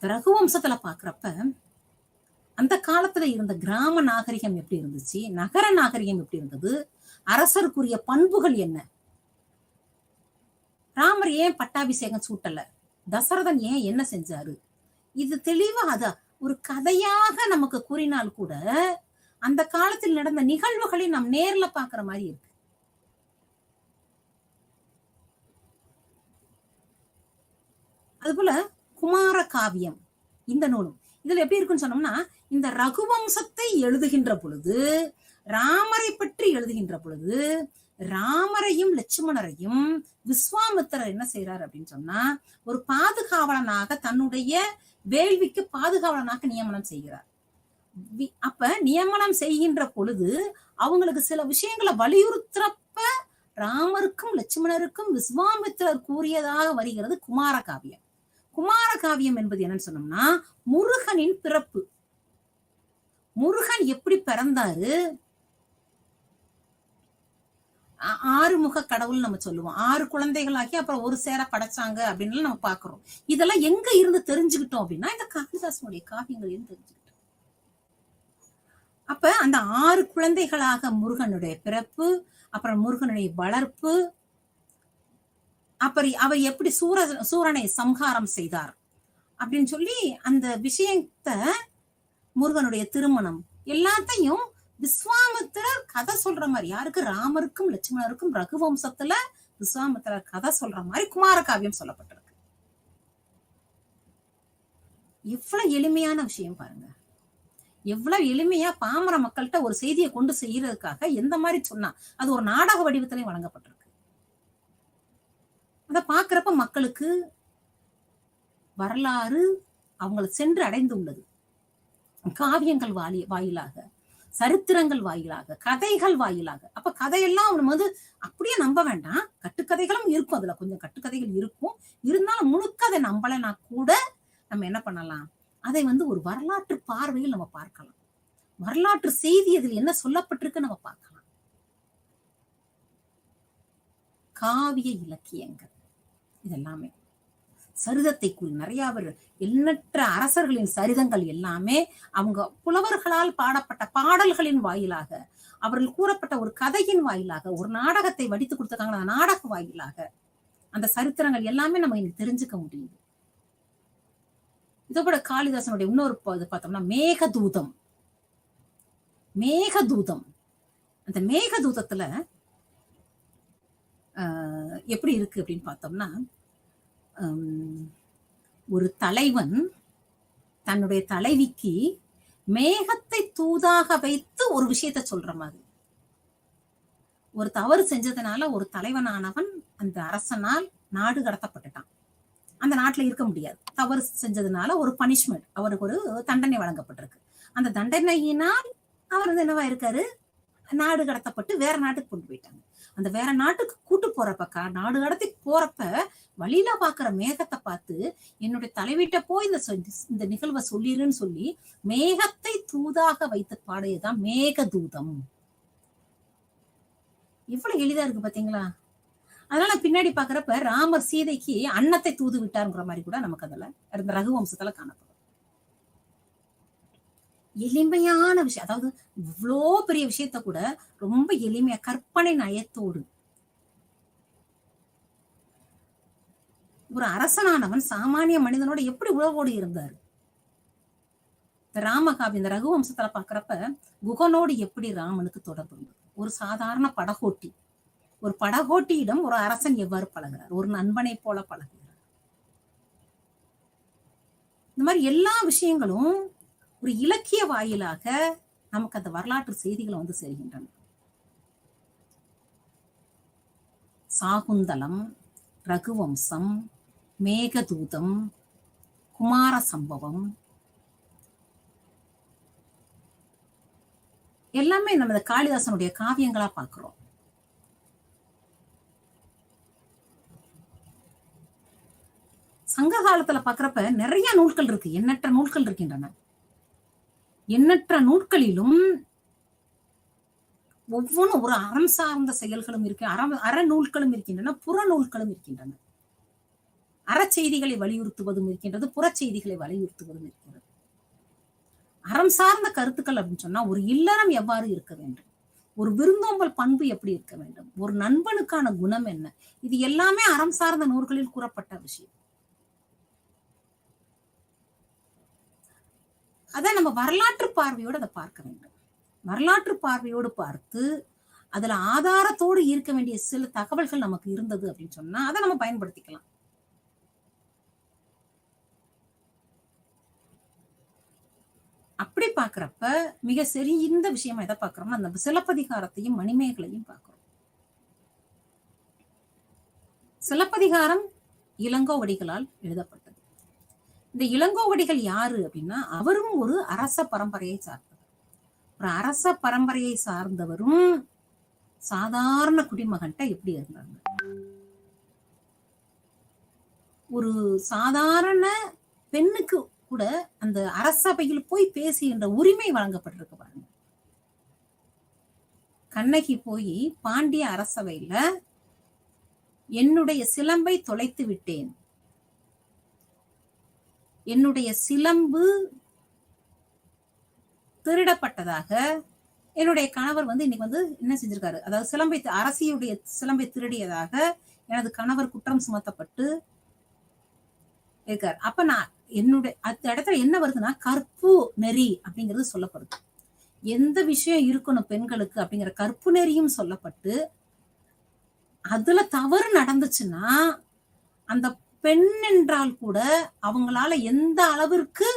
A: ரகுவம்சத்துல பாக்குறப்ப அந்த காலத்துல இருந்த கிராம நாகரிகம் எப்படி இருந்துச்சு, நகர நாகரிகம் எப்படி இருந்தது, அரசருக்குரிய பண்புகள் என்ன, ராமர் ஏன் பட்டாபிஷேகம் சூட்டல, தசரதன் ஏன் என்ன செஞ்சாரு, இது தெளிவா அத ஒரு கதையாக நமக்கு கூறினால் கூட அந்த காலத்தில் நடந்த நிகழ்வுகளை நாம் நேர்ல பாக்குற மாதிரி இருக்கு. அதுபோல குமார காவியம் இந்த நூலும் இதுல எப்படி இருக்குன்னு சொன்னோம்னா, இந்த ரகுவம்சத்தை எழுதுகின்ற பொழுது, ராமரை பற்றி எழுதுகின்ற பொழுது, ராமரையும் லட்சுமணரையும் விஸ்வாமித்திரர் என்ன செய்யறாரு அப்படின்னு சொன்னா, ஒரு பாதுகாவலனாக தன்னுடைய வேள்விக்கு பாதுகாவலனாக நியமனம் செய்கிறார். அப்ப நியமனம் செய்கின்ற பொழுது அவங்களுக்கு சில விஷயங்களை வலியுறுத்துறப்ப ராமருக்கும் லட்சுமணருக்கும் விஸ்வாமித்திரர் கூறியதாக வருகிறது குமார காவியம். குமார காவியம் என்பது என்னன்னு சொன்னோம்னா, முருகனின் பிறப்பு, முருகன் எப்படி பிறந்தாரு, 6 முக கடவுள் நம்ம சொல்லுவோம், 6 குழந்தைகளாக்கி அப்புறம் ஒரு சேர படைச்சாங்க அப்படின்னு நம்ம பாக்குறோம். இதெல்லாம் எங்க இருந்து தெரிஞ்சுக்கிட்டோம் அப்படின்னா இந்த காளிதாசனுடைய காவியங்கள் இருந்து தெரிஞ்சுக்கிட்டோம். அப்ப அந்த 6 குழந்தைகளாக முருகனுடைய பிறப்பு, அப்புறம் முருகனுடைய வளர்ப்பு, அப்புறம் அவர் எப்படி சூரனை சம்ஹாரம் செய்தார் அப்படின்னு சொல்லி அந்த விஷயத்த, முருகனுடைய திருமணம் எல்லாத்தையும் விஸ்வாமித்திரர் கதை சொல்ற மாதிரி, யாருக்கு, ராமருக்கும் லட்சுமணருக்கும் ரகுவம்சத்துல விஸ்வாமித்திரர் கதை சொல்ற மாதிரி குமார காவியம் சொல்லப்பட்டிருக்கு. எவ்வளவு எளிமையான விஷயம் பாருங்க. எவ்வளவு எளிமையா பாமர மக்கள்கிட்ட ஒரு செய்தியை கொண்டு செய்யறதுக்காக எந்த மாதிரி சொன்னா அது ஒரு நாடக வடிவத்திலே வழங்கப்பட்டிருக்கு. அதை பாக்குறப்ப மக்களுக்கு வரலாறு அவங்களை சென்று அடைந்து உள்ளது. காவியங்கள் வாயிலாக, சரித்திரங்கள் வாயிலாக, கதைகள் வாயிலாக. அப்ப கதையெல்லாம் அவன் வந்து அப்படியே நம்ப வேண்டாம். கட்டுக்கதைகளும் இருக்கும், அதுல கொஞ்சம் கட்டுக்கதைகள் இருக்கும். இருந்தாலும் முழுக்க அதை நம்பலைன்னா கூட நம்ம என்ன பண்ணலாம், அதை வந்து ஒரு வரலாற்று பார்வையில் நம்ம பார்க்கலாம். வரலாற்று செய்தி அதில் என்ன சொல்லப்பட்டிருக்கு நம்ம பார்க்கலாம். காவிய இலக்கியங்கள் இதெல்லாமே சரிதத்தை கூறி நிறைய பேர் எண்ணற்ற அரசர்களின் சரிதங்கள் எல்லாமே அவங்க புலவர்களால் பாடப்பட்ட பாடல்களின் வாயிலாக, அவர்கள் கூறப்பட்ட ஒரு கதையின் வாயிலாக, ஒரு நாடகத்தை வடித்து கொடுத்திருக்காங்க, அந்த நாடக வாயிலாக அந்த சரித்திரங்கள் எல்லாமே நம்ம இன்னைக்கு தெரிஞ்சுக்க முடியுது. இதோட காளிதாசனுடைய இன்னொரு இது பார்த்தோம்னா மேகதூதம். மேகதூதம், அந்த மேகதூதத்துல எப்படி இருக்கு அப்படின்னு பார்த்தோம்னா, ஒரு தலைவன் தன்னுடைய தலைவிக்கு மேகத்தை தூதாக வைத்து ஒரு விஷயத்த சொல்ற மாதிரி. ஒரு தவறு செஞ்சதுனால ஒரு தலைவனானவன் அந்த அரசனால் நாடு கடத்தப்பட்டுட்டான். அந்த நாட்டுல இருக்க முடியாது. தவறு செஞ்சதுனால ஒரு பனிஷ்மெண்ட், அவருக்கு ஒரு தண்டனை வழங்கப்பட்டிருக்கு. அந்த தண்டனையினால் அவர் வந்து என்னவா இருக்காரு, நாடு கடத்தப்பட்டு வேற நாட்டுக்கு கொண்டு போயிட்டாங்க. அந்த வேற நாட்டுக்கு கூட்டு போறப்ப, நாடு கடத்தி போறப்ப வழியில பாக்குற மேகத்தை பார்த்து என்னுடைய தலைவீட்ட போய் இந்த நிகழ்வை சொல்லிருன்னு சொல்லி மேகத்தை தூதாக வைத்து பாடியதுதான் மேகதூதம். எவ்வளவு எளிதா இருக்கு பாத்தீங்களா? அதனால பின்னாடி பாக்குறப்ப ராமர் சீதைக்கு அன்னத்தை தூது விட்டாருங்கிற மாதிரி கூட நமக்கு அதுல இந்த ரகுவம்சத்துல காணப்படும். எளிமையான விஷயம், அதாவது இவ்வளோ பெரிய விஷயத்த கூட ரொம்ப எளிமையா கற்பனை நயத்தோடு ஒரு அரசனானவன் சாமானிய மனிதனோட எப்படி உறவோடு இருந்தாரு. இந்த ராமகாவி இந்த ரகுவம்சத்துல பாக்குறப்ப குகனோடு எப்படி ராமனுக்கு தொடர்பு இருந்தது. ஒரு சாதாரண படகோட்டி, ஒரு படகோட்டியிடம் ஒரு அரசன் எவ்வாறு பழகிறார், ஒரு நண்பனை போல பழகுகிறார். இந்த மாதிரி எல்லா விஷயங்களும் ஒரு இலக்கிய வாயிலாக நமக்கு அந்த வரலாற்று செய்திகளை வந்து சேர்கின்றன. சாகுந்தலம், ரகுவம்சம், மேகதூதம், குமார சம்பவம் எல்லாமே நம்ம காளிதாசனுடைய காவியங்களா பார்க்கிறோம். சங்க காலத்துல பாக்குறப்ப நிறைய நூல்கள் இருக்கு, எண்ணற்ற நூல்கள் இருக்கின்றன. எண்ணற்ற நூல்களிலும் ஒவ்வொன்றும் ஒரு அறம் சார்ந்த செயல்களும் இருக்கு, அற நூல்களும் இருக்கின்றன, புற நூல்களும் இருக்கின்றன. அறச்செய்திகளை வலியுறுத்துவதும் இருக்கின்றது, புற செய்திகளை வலியுறுத்துவதும் இருக்கிறது. அறம் சார்ந்த கருத்துக்கள் அப்படின்னு சொன்னா ஒரு இல்லறம் எவ்வாறு இருக்க வேண்டும், ஒரு விருந்தோம்பல் பண்பு எப்படி இருக்க வேண்டும், ஒரு நண்பனுக்கான குணம் என்ன, இது எல்லாமே அறம் சார்ந்த நூல்களில் கூறப்பட்ட விஷயம். அதை நம்ம வரலாற்று பார்வையோடு அதை பார்க்க வேண்டும். வரலாற்று பார்வையோடு பார்த்து அதுல ஆதாரத்தோடு இருக்க வேண்டிய சில தகவல்கள் நமக்கு இருந்தது அப்படின்னு சொன்னா அதை நம்ம பயன்படுத்திக்கலாம். அப்படி பாக்குறப்ப மிக சரி இந்த விஷயமா எதை பாக்குறோம்னா அந்த சிலப்பதிகாரத்தையும் மணிமேகலையும் பார்க்கிறோம். சிலப்பதிகாரம் இளங்கோவடிகளால் எழுதப்பட்டது. இந்த இளங்கோவடிகள் யாரு அப்படின்னா அவரும் ஒரு அரச பரம்பரையை சார்ந்தவர். ஒரு அரச பரம்பரையை சார்ந்தவரும் சாதாரண குடிமகன்ட்ட எப்படி இருந்தாங்க, ஒரு சாதாரண பெண்ணுக்கு கூட அந்த அரசபையில் போய் பேசுகின்ற உரிமை வழங்கப்பட்டிருக்கு பாருங்க. கண்ணகி போய் பாண்டிய அரசவையில என்னுடைய சிலம்பை தொலைத்து விட்டேன், என்னுடைய சிலம்பு திருடப்பட்டதாக என்னுடைய கணவர் வந்து இன்னைக்கு வந்து என்ன செஞ்சிருக்காரு, அதாவது அரசியுடைய சிலம்பை திருடியதாக எனது கணவர் குற்றம் சுமத்தப்பட்டு இருக்காரு. அப்ப நான் என்னுடைய அந்த இடத்துல என்ன வருதுன்னா கற்பு நெறி அப்படிங்கிறது சொல்லப்படுது. எந்த விஷயம் இருக்கணும் பெண்களுக்கு அப்படிங்கிற கற்பு நெறியும் சொல்லப்பட்டு அதுல தவறு நடந்துச்சுன்னா அந்த பெண் என்றால் கூட அவங்களால எந்த அளவிற்கு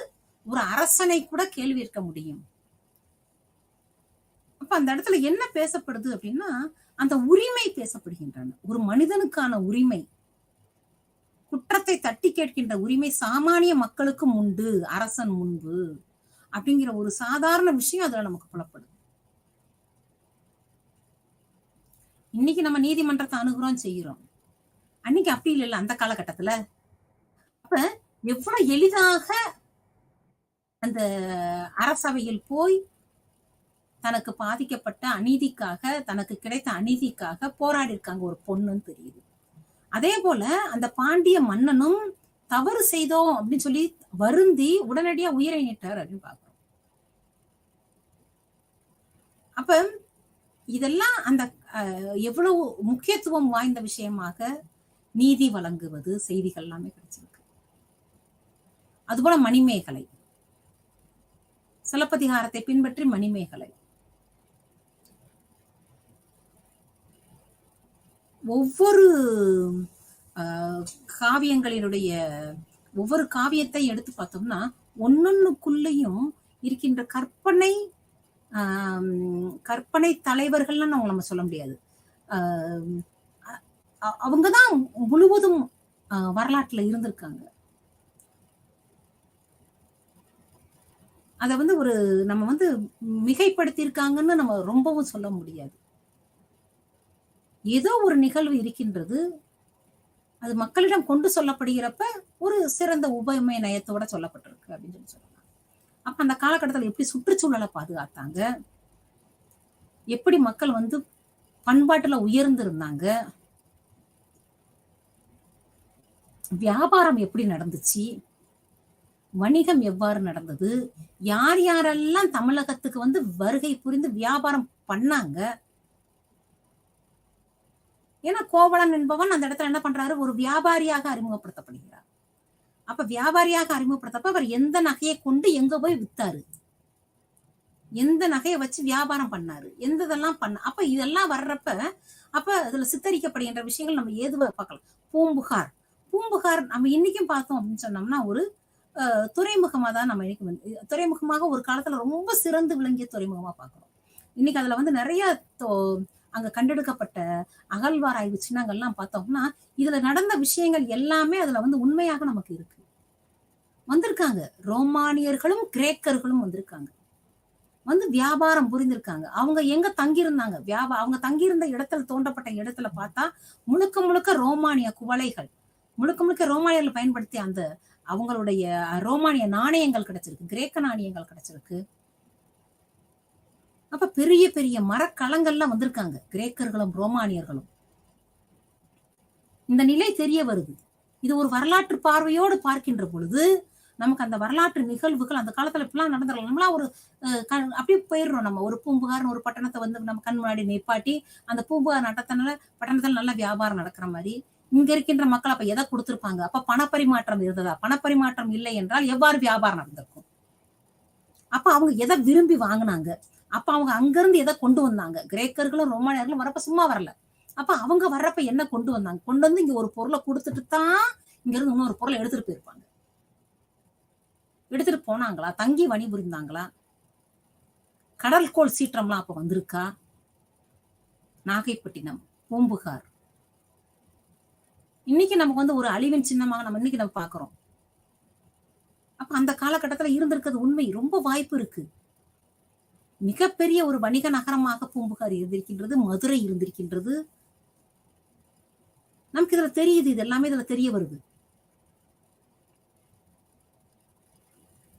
A: ஒரு அரசனை கூட கேள்வி இருக்க முடியும். அப்ப அந்த இடத்துல என்ன பேசப்படுது அப்படின்னா, அந்த உரிமை பேசப்படுகின்றன. ஒரு மனிதனுக்கான உரிமை, குற்றத்தை தட்டி கேட்கின்ற உரிமை சாமானிய மக்களுக்கும் உண்டு அரசன் முன்பு அப்படிங்கிற ஒரு சாதாரண விஷயம் அதுல நமக்கு புலப்படுது. இன்னைக்கு நம்ம நீதிமன்றத்தை அணுகுறோம் செய்கிறோம். அன்னைக்கு அப்படி இல்லைல்ல அந்த காலகட்டத்துல. அப்ப எவ்வளவு எளிதாக அந்த அரசவையில் போய் தனக்கு பாதிக்கப்பட்ட அநீதிக்காக, தனக்கு கிடைத்த அநீதிக்காக போராடி இருக்காங்க ஒரு பொண்ணுன்னு தெரியுது. அதே போல அந்த பாண்டிய மன்னனும் தவறு செய்தோம் அப்படின்னு சொல்லி வருந்தி உடனடியா உயிரை நீட்டார் அப்படின்னு பாக்குறோம். அப்ப இதெல்லாம் அந்த எவ்வளவு முக்கியத்துவம் வாய்ந்த விஷயமாக நீதி வழங்குவது செய்திகள் எல்லாமே கிடைச்சிருக்கு. அதுபோல மணிமேகலை, சிலப்பதிகாரத்தை பின்பற்றி மணிமேகலை, ஒவ்வொரு காவியங்களினுடைய ஒவ்வொரு காவியத்தை எடுத்து பார்த்தோம்னா ஒன்னொன்னுக்குள்ளேயும் இருக்கின்ற கற்பனை தலைவர்கள்லாம் நம்ம சொல்ல முடியாது. அவங்கதான் முழுவதும் வரலாற்றுல இருந்திருக்காங்க. அத ஒரு நம்ம மிகைப்படுத்தியிருக்காங்கன்னு நம்ம ரொம்பவும் சொல்ல முடியாது. ஏதோ ஒரு நிகழ்வு இருக்கின்றது, அது மக்களிடம் கொண்டு சொல்லப்படுகிறப்ப ஒரு சிறந்த உபமை நயத்தோட சொல்லப்பட்டிருக்கு அப்படின்னு சொல்லலாம். அப்ப அந்த காலகட்டத்தில் எப்படி சுற்றுச்சூழலை பாதுகாத்தாங்க, எப்படி மக்கள் பண்பாட்டுல உயர்ந்து இருந்தாங்க, வியாபாரம் எப்படி நடந்துச்சு, வணிகம் எவ்வாறு நடந்தது, யார் யாரெல்லாம் தமிழகத்துக்கு வருகை புரிந்து வியாபாரம் பண்ணாங்க. ஏன்னா கோவலன் என்பவன் அந்த இடத்துல என்ன பண்றாரு, ஒரு வியாபாரியாக அறிமுகப்படுத்தப்படுகிறார். அப்ப வியாபாரியாக அறிமுகப்படுத்தப்ப அவர் எந்த நகையை கொண்டு எங்க போய் வித்தாரு, எந்த நகையை வச்சு வியாபாரம் பண்ணாரு, எந்த இதெல்லாம் பண்ண, அப்ப இதெல்லாம் வர்றப்ப அப்ப அதுல சித்தரிக்கப்படுகின்ற விஷயங்கள் நம்ம ஏதுவ பார்க்கலாம். பூம்புகார் நம்ம இன்னைக்கும் பார்த்தோம் அப்படின்னு சொன்னோம்னா ஒரு துறைமுகமா தான் நம்ம இன்னைக்கு துறைமுகமாக ஒரு காலத்துல ரொம்ப சிறந்து விளங்கிய துறைமுகமா பார்க்கிறோம். இன்னைக்கு அதுல நிறைய அங்க கண்டெடுக்கப்பட்ட அகழ்வாராய்வு சின்னங்கள்லாம் பார்த்தோம்னா இதுல நடந்த விஷயங்கள் எல்லாமே அதுல உண்மையாக நமக்கு இருக்கு. வந்திருக்காங்க ரோமானியர்களும் கிரேக்கர்களும் வந்திருக்காங்க, வியாபாரம் புரிந்திருக்காங்க. அவங்க எங்க தங்கியிருந்தாங்க, அவங்க தங்கியிருந்த இடத்துல தோண்டப்பட்ட இடத்துல பார்த்தா முழுக்க முழுக்க ரோமானிய குவளைகள், முழுக்க முழுக்க ரோமானியர்கள் பயன்படுத்திய அந்த அவங்களுடைய ரோமானிய நாணயங்கள் கிடைச்சிருக்கு, கிரேக்க நாணயங்கள் கிடைச்சிருக்கு. அப்ப பெரிய பெரிய மரக்கலங்கள்லாம் வந்திருக்காங்க கிரேக்கர்களும் ரோமானியர்களும். இந்த நிலை தெரிய வருது. இது ஒரு வரலாற்று பார்வையோடு பார்க்கின்ற பொழுது நமக்கு அந்த வரலாற்று நிகழ்வுகள் அந்த காலத்துல இப்பெல்லாம் நடந்துடலாம். நம்மளாம் ஒரு அப்படியே போயிடுறோம். நம்ம ஒரு பூம்புகார்னு ஒரு பட்டணத்தை நம்ம கண் முன்னாடி நிப்பாட்டி அந்த பூம்புகார் பட்டணத்துல நல்ல வியாபாரம் நடக்கிற மாதிரி இங்க இருக்கின்ற மக்கள் அப்ப எதை கொடுத்திருப்பாங்க, அப்ப பணப்பரிமாற்றம் இருந்ததா, பணப்பரிமாற்றம் இல்லை என்றால் எவ்வாறு வியாபாரம் நடந்திருக்கும், அப்ப அவங்க எதை விரும்பி வாங்கினாங்க, அப்ப அவங்க அங்கிருந்து எதை கொண்டு வந்தாங்க, கிரேக்கர்களும் ரோமானியர்களும் வரப்ப சும்மா வரல, அப்ப அவங்க வர்றப்ப என்ன கொண்டு வந்தாங்க, கொண்டு வந்து இங்க ஒரு பொருளை கொடுத்துட்டு தான் இங்க இருந்து இன்னொரு பொருளை எடுத்துட்டு போயிருப்பாங்க. எடுத்துட்டு போனாங்களா, தங்கி பணிபுரிந்தாங்களா, கடற்கோள் சீற்றம்லாம் அப்ப வந்திருக்கா, நாகைப்பட்டினம், பூம்புகார் இன்னைக்கு நமக்கு ஒரு அழிவின் சின்னமாக நம்ம இன்னைக்கு நம்ம பாக்குறோம். அப்ப அந்த காலகட்டத்துல இருந்திருக்கிறது உண்மை, ரொம்ப வாய்ப்பு இருக்கு. மிகப்பெரிய ஒரு வணிக நகரமாக பூம்புகார் இருந்திருக்கின்றது, மதுரை இருந்திருக்கின்றது. நமக்கு இதுல தெரியுது, இது எல்லாமே இதுல தெரிய வருது.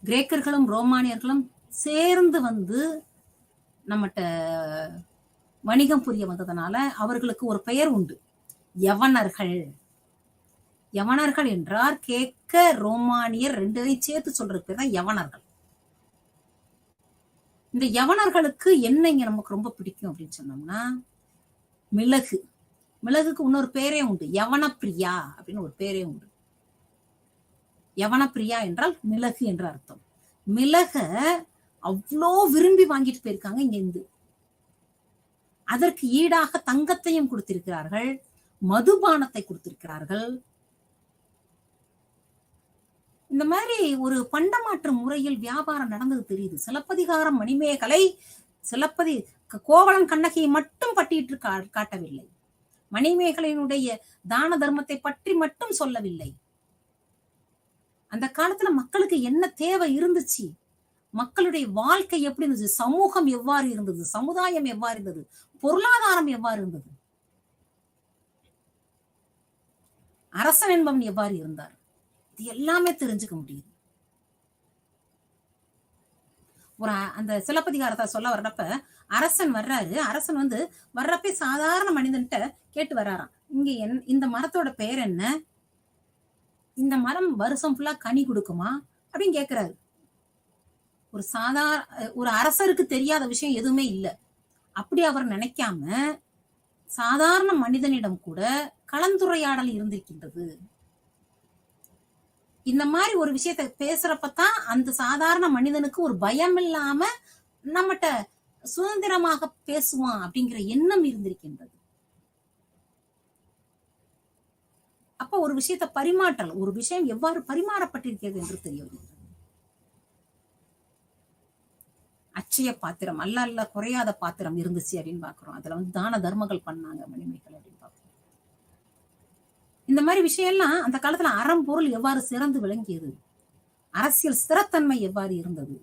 A: கிரேக்கர்களும் ரோமானியர்களும் சேர்ந்து நம்மகிட்ட வணிகம் புரிய வந்ததுனால அவர்களுக்கு ஒரு பெயர் உண்டு, யவனர்கள். யவனர்கள் என்றார் கேட்க ரோமானியர் ரெண்டையும் சேர்த்து சொல்ற பேர் தான் யவனர்கள். இந்த யவனர்களுக்கு என்ன இங்க நமக்கு ரொம்ப பிடிக்கும் அப்படின்னு சொன்னோம்னா மிளகு. மிளகுக்கு இன்னொரு பேரே உண்டு, யவனப்பிரியா அப்படின்னு ஒரு பேரே உண்டு. யவனப்பிரியா என்றால் மிளகு என்ற அர்த்தம். மிளக அவ்வளோ விரும்பி வாங்கிட்டு போயிருக்காங்க இங்க இருந்து. அதற்கு ஈடாக தங்கத்தையும் கொடுத்திருக்கிறார்கள், மதுபானத்தை கொடுத்திருக்கிறார்கள். இந்த மாதிரி ஒரு பண்டமாற்று முறையில் வியாபாரம் நடந்தது தெரியுது. சிலப்பதிகாரம் மணிமேகலை சிலப்பதி கோவலன் கண்ணகியை மட்டும் பட்டியிட்டு காட்டவில்லை. மணிமேகலையினுடைய தான தர்மத்தை பற்றி மட்டும் சொல்லவில்லை. அந்த காலத்துல மக்களுக்கு என்ன தேவை இருந்துச்சு, மக்களுடைய வாழ்க்கை எப்படி இருந்துச்சு, சமூகம் எவ்வாறு இருந்தது, சமுதாயம் எவ்வாறு இருந்தது, பொருளாதாரம் எவ்வாறு இருந்தது, அரசன் என்பவன் எவ்வாறு இருந்தார், இது எல்லாமே தெரிஞ்சுக்க முடியுது. ஒரு அந்த சிலப்பதிகாரத்தை சொல்ல வர்றப்ப அரசன் வர்றாரு. அரசன் வர்றப்ப சாதாரண மனிதன்கிட்ட கேட்டு வர்றாராம், இங்க இந்த மரத்தோட பேர் என்ன, இந்த மரம் வருஷம் ஃபுல்லா கனி கொடுக்குமா அப்படின்னு கேட்கிறாரு. ஒரு அரசருக்கு தெரியாத விஷயம் எதுவுமே இல்லை. அப்படி அவர் நினைக்காம சாதாரண மனிதனிடம் கூட கலந்துரையாடல் இருந்திருக்கின்றது. இந்த மாதிரி ஒரு விஷயத்த பேசுறப்பதான் அந்த சாதாரண மனிதனுக்கு ஒரு பயம் இல்லாம நம்மகிட்ட சுதந்திரமாக பேசுவான் அப்படிங்கிற எண்ணம் இருந்திருக்கின்றது. அப்ப ஒரு விஷயத்த பரிமாற்றல், ஒரு விஷயம் எவ்வாறு பரிமாறப்பட்டிருக்கிறது என்று தெரிய வருகிறது. அச்சய பாத்திரம் அல்ல குறையாத பாத்திரம் இருந்துச்சு அப்படின்னு பாக்குறோம். அதுல தான தர்மங்கள் பண்ணாங்க மணிமேகலை அப்படின்னு பாக்குறோம். இந்த மாதிரி விஷயம் எல்லாம் அந்த காலத்துல அறம் பொருள் எவ்வாறு சிறந்து விளங்கியது, அரசியல் ஸ்திரத்தன்மை எவ்வாறு இருந்தது,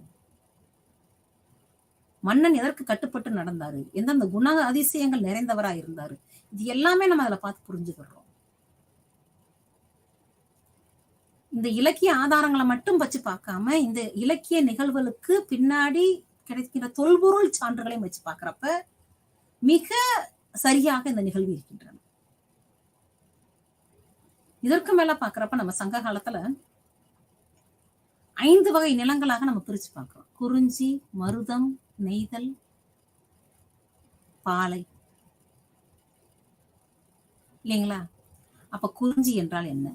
A: மன்னன் எதற்கு கட்டுப்பட்டு நடந்தாரு, எந்தெந்த குண அதிசயங்கள் நிறைந்தவரா இருந்தாரு, இது எல்லாமே நம்ம அதுல பார்த்து புரிஞ்சுக்கிறோம். இந்த இலக்கிய ஆதாரங்களை மட்டும் வச்சு பார்க்காம இந்த இலக்கிய நிகழ்வுகளுக்கு பின்னாடி கிடைக்கிற தொல்பொருள் சான்றுகளையும் வச்சு பார்க்கிறப்ப மிக சரியாக இந்த நிகழ்வு இருக்கின்றன. இதற்கு மேல பாக்குறப்ப நம்ம சங்க காலத்துல 5 வகை நிலங்களாக நம்ம பிரிச்சு பார்க்கிறோம். குறிஞ்சி, மருதம், நெய்தல், பாலை, இல்லைங்களா? அப்ப குறிஞ்சி என்றால் என்ன?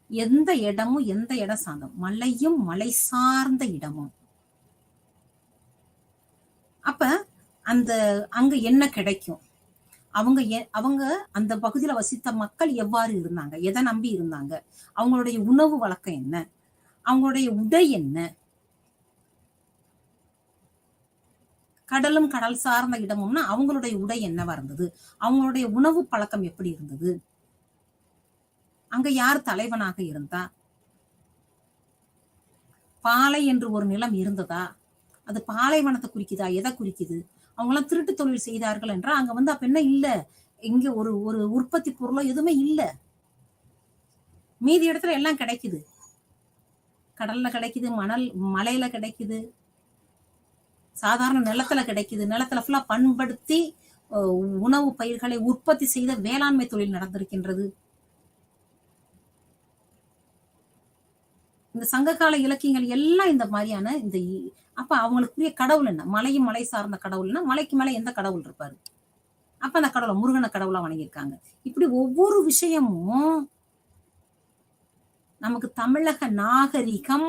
A: எந்த இடமும் எந்த இடம் சார்ந்தோம், மலையும் மலை சார்ந்த இடமும். அப்ப அந்த அங்க என்ன கிடைக்கும், அவங்க அந்த பகுதியில வசித்த மக்கள் எவ்வாறு இருந்தாங்க, எதை நம்பி இருந்தாங்க, அவங்களுடைய உணவு வழக்கம் என்ன, அவங்களுடைய உடை என்ன, கடலும் கடல் சார்ந்த இடமும்னா அவங்களுடைய உடை என்னவா இருந்தது, அவங்களுடைய உணவு பழக்கம் எப்படி இருந்தது, அங்க யார் தலைவனாக இருந்தா, பாலை என்று ஒரு நிலம் இருந்ததா, அது பாலைவனத்தை குறிக்குதா, எதை குறிக்குது, அவங்க எல்லாம் திருட்டு தொழில் செய்தார்கள் என்றா அங்க அப்ப என்ன இல்ல, இங்க ஒரு ஒரு உற்பத்தி பொருளோ எதுவுமே இல்ல, மீதி இடத்துல எல்லாம் கிடைக்குது, கடல்ல கிடைக்குது, மலையில கிடைக்குது, சாதாரண நிலத்துல கிடைக்குது, நிலத்துல ஃபுல்லா பண்படுத்தி உணவு பயிர்களை உற்பத்தி செய்த வேளாண்மை தொழில் நடந்திருக்கின்றது. இந்த சங்ககால இலக்கியங்கள் எல்லாம் இந்த மாதிரியான இந்த அப்ப அவங்களுக்குரிய கடவுள் என்ன, மலையும் மலை சார்ந்த கடவுள்னா மலைக்கு மேல எந்த கடவுள் இருப்பாரு, அப்ப அந்த கடவுளை முருகனை கடவுளா வணங்கியிருக்காங்க. இப்படி ஒவ்வொரு விஷயமும் நமக்கு தமிழக நாகரிகம்,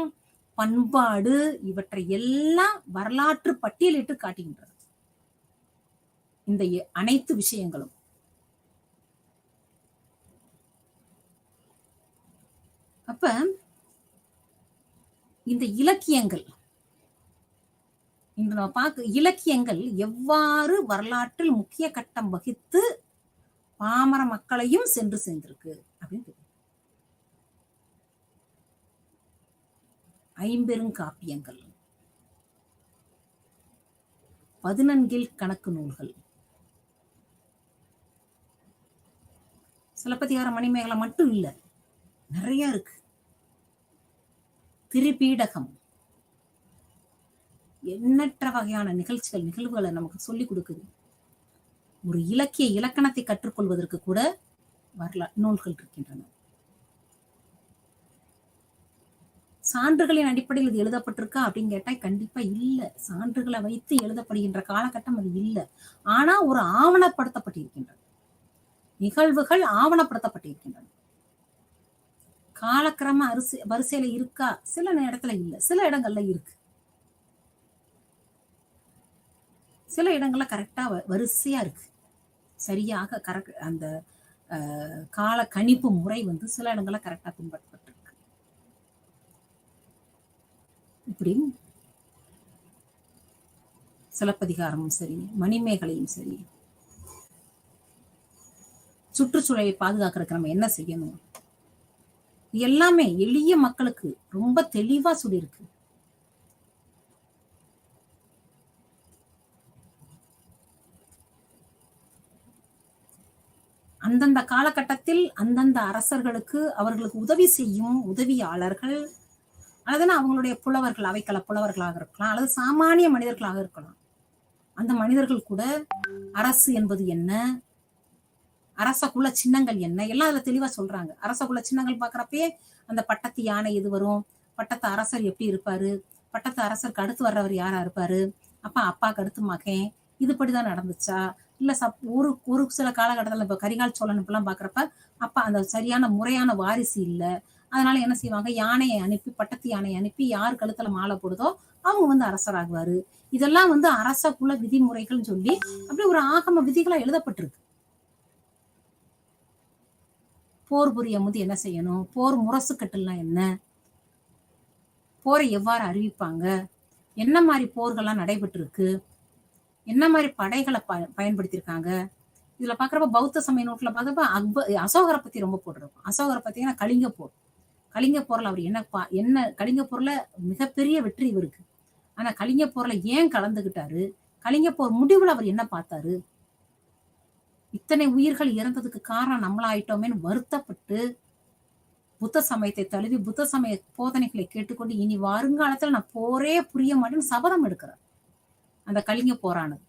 A: பண்பாடு இவற்றை எல்லாம் வரலாற்று பட்டியலிட்டு காட்டுகின்றது. இந்த அனைத்து விஷயங்களும் அப்ப இந்த இலக்கியங்கள் இன்று நம்ம பார்க்க இலக்கியங்கள் எவ்வாறு வரலாற்றில் முக்கிய கட்டம் வகித்து பாமர மக்களையும் சென்று சேர்ந்திருக்கு அப்படின்னு. 50 14 கணக்கு நூல்கள், சிலப்பதிகார மணிமேகலை மட்டும் இல்ல, நிறைய இருக்கு. திரிபீடகம், எண்ணற்ற வகையான நிகழ்வுகளை நமக்கு சொல்லிக் கொடுக்குது. ஒரு இலக்கிய இலக்கணத்தை கற்றுக்கொள்வதற்கு கூட நூல்கள் இருக்கின்றன. சான்றுகளின் அடிப்படையில் இது எழுதப்பட்டிருக்கா அப்படின்னு கேட்டா கண்டிப்பா இல்ல. சான்றுகளை வைத்து எழுதப்படுகின்ற காலகட்டம் அது இல்ல. ஆனா ஒரு ஆவணப்படுத்தப்பட்டிருக்கின்றன, நிகழ்வுகள் ஆவணப்படுத்தப்பட்டிருக்கின்றன. காலக்கிரம வரிசையில இருக்கா, சில இடத்துல இல்ல, சில இடங்கள்ல இருக்கு, சில இடங்கள்ல கரெக்டா வரிசையா இருக்கு, சரியாக கரெக்ட் அந்த கால கணிப்பு முறை சில இடங்கள்ல கரெக்டா பின்பற்றப்பட்டிருக்கு. இப்படி சிலப்பதிகாரமும் சரி, மணிமேகலையும் சரி, சுற்றுச்சூழலை பாதுகாக்கிறதுக்கு நம்ம என்ன செய்யணும், எல்லாமே எளிய மக்களுக்கு ரொம்ப தெளிவா சொல்லியிருக்கு. அந்தந்த காலகட்டத்தில் அந்தந்த அரசர்களுக்கு அவர்களுக்கு உதவி செய்யும் உதவியாளர்கள், அல்லதுன்னா அவங்களுடைய புலவர்கள், அவைக்கள புலவர்களாக இருக்கலாம், அல்லது சாமானிய மனிதர்களாக இருக்கலாம். அந்த மனிதர்கள் கூட அரசு என்பது என்ன, அரச குல சின்னங்கள் என்ன, எல்லாம் அதுல தெளிவா சொல்றாங்க. அரச குல சின்னங்கள் பாக்குறப்பயே அந்த பட்டத்து யானை எது வரும், பட்டத்து அரசர் எப்படி இருப்பாரு, பட்டத்து அரசருக்கு அடுத்து வர்றவர் யாரா இருப்பாரு, அப்பாக்கு அடுத்து மகன், இதுபடிதான் நடந்துச்சா, இல்ல ஒரு ஒரு சில காலகட்டத்தில் இப்ப கரிகால் சோழன் இப்பெல்லாம் பாக்குறப்ப அந்த சரியான முறையான வாரிசு இல்ல. அதனால என்ன செய்வாங்க, யானையை அனுப்பி, பட்டத்து யானையை அனுப்பி யார் கழுத்துல மாலை போடுதோ அவங்க அரசராகுவாரு. இதெல்லாம் அரச குல விதிமுறைகள்னு சொல்லி அப்படி ஒரு ஆகம விதிகளா எழுதப்பட்டிருக்கு. போர் புரியும் போது என்ன செய்யணும், போர் முரசு கட்டுலாம் என்ன, போரை எவ்வாறு அறிவிப்பாங்க, என்ன மாதிரி போர்கள்லாம் நடைபெற்று இருக்கு, என்ன மாதிரி படைகளை பயன்படுத்தியிருக்காங்க. இதுல பாக்குறப்ப பௌத்த சமய நோட்டுல பாக்குறப்ப அசோகரை பத்தி ரொம்ப போட்டிருக்கும். அசோகரை பத்தீங்கன்னா கலிங்க போர், கலிங்க போர்ல அவர் என்ன கலிங்க போர்ல மிகப்பெரிய வெற்றி இவருக்கு. ஆனா கலிங்க போர்ல ஏன் கலந்துகிட்டாரு, கலிங்க போர் முடிவுல அவர் என்ன பார்த்தாரு, இத்தனை உயிர்கள் இறந்ததுக்கு காரணம் நம்மளாயிட்டோமேன்னு வருத்தப்பட்டு புத்த சமயத்தை தழுவி புத்த சமய போதனைகளை கேட்டுக்கொண்டு இனி வருங்காலத்துல நான் போரே புரிய மாட்டேன்னு சபதம் எடுக்கிறார். அந்த கலிங்க போரானது.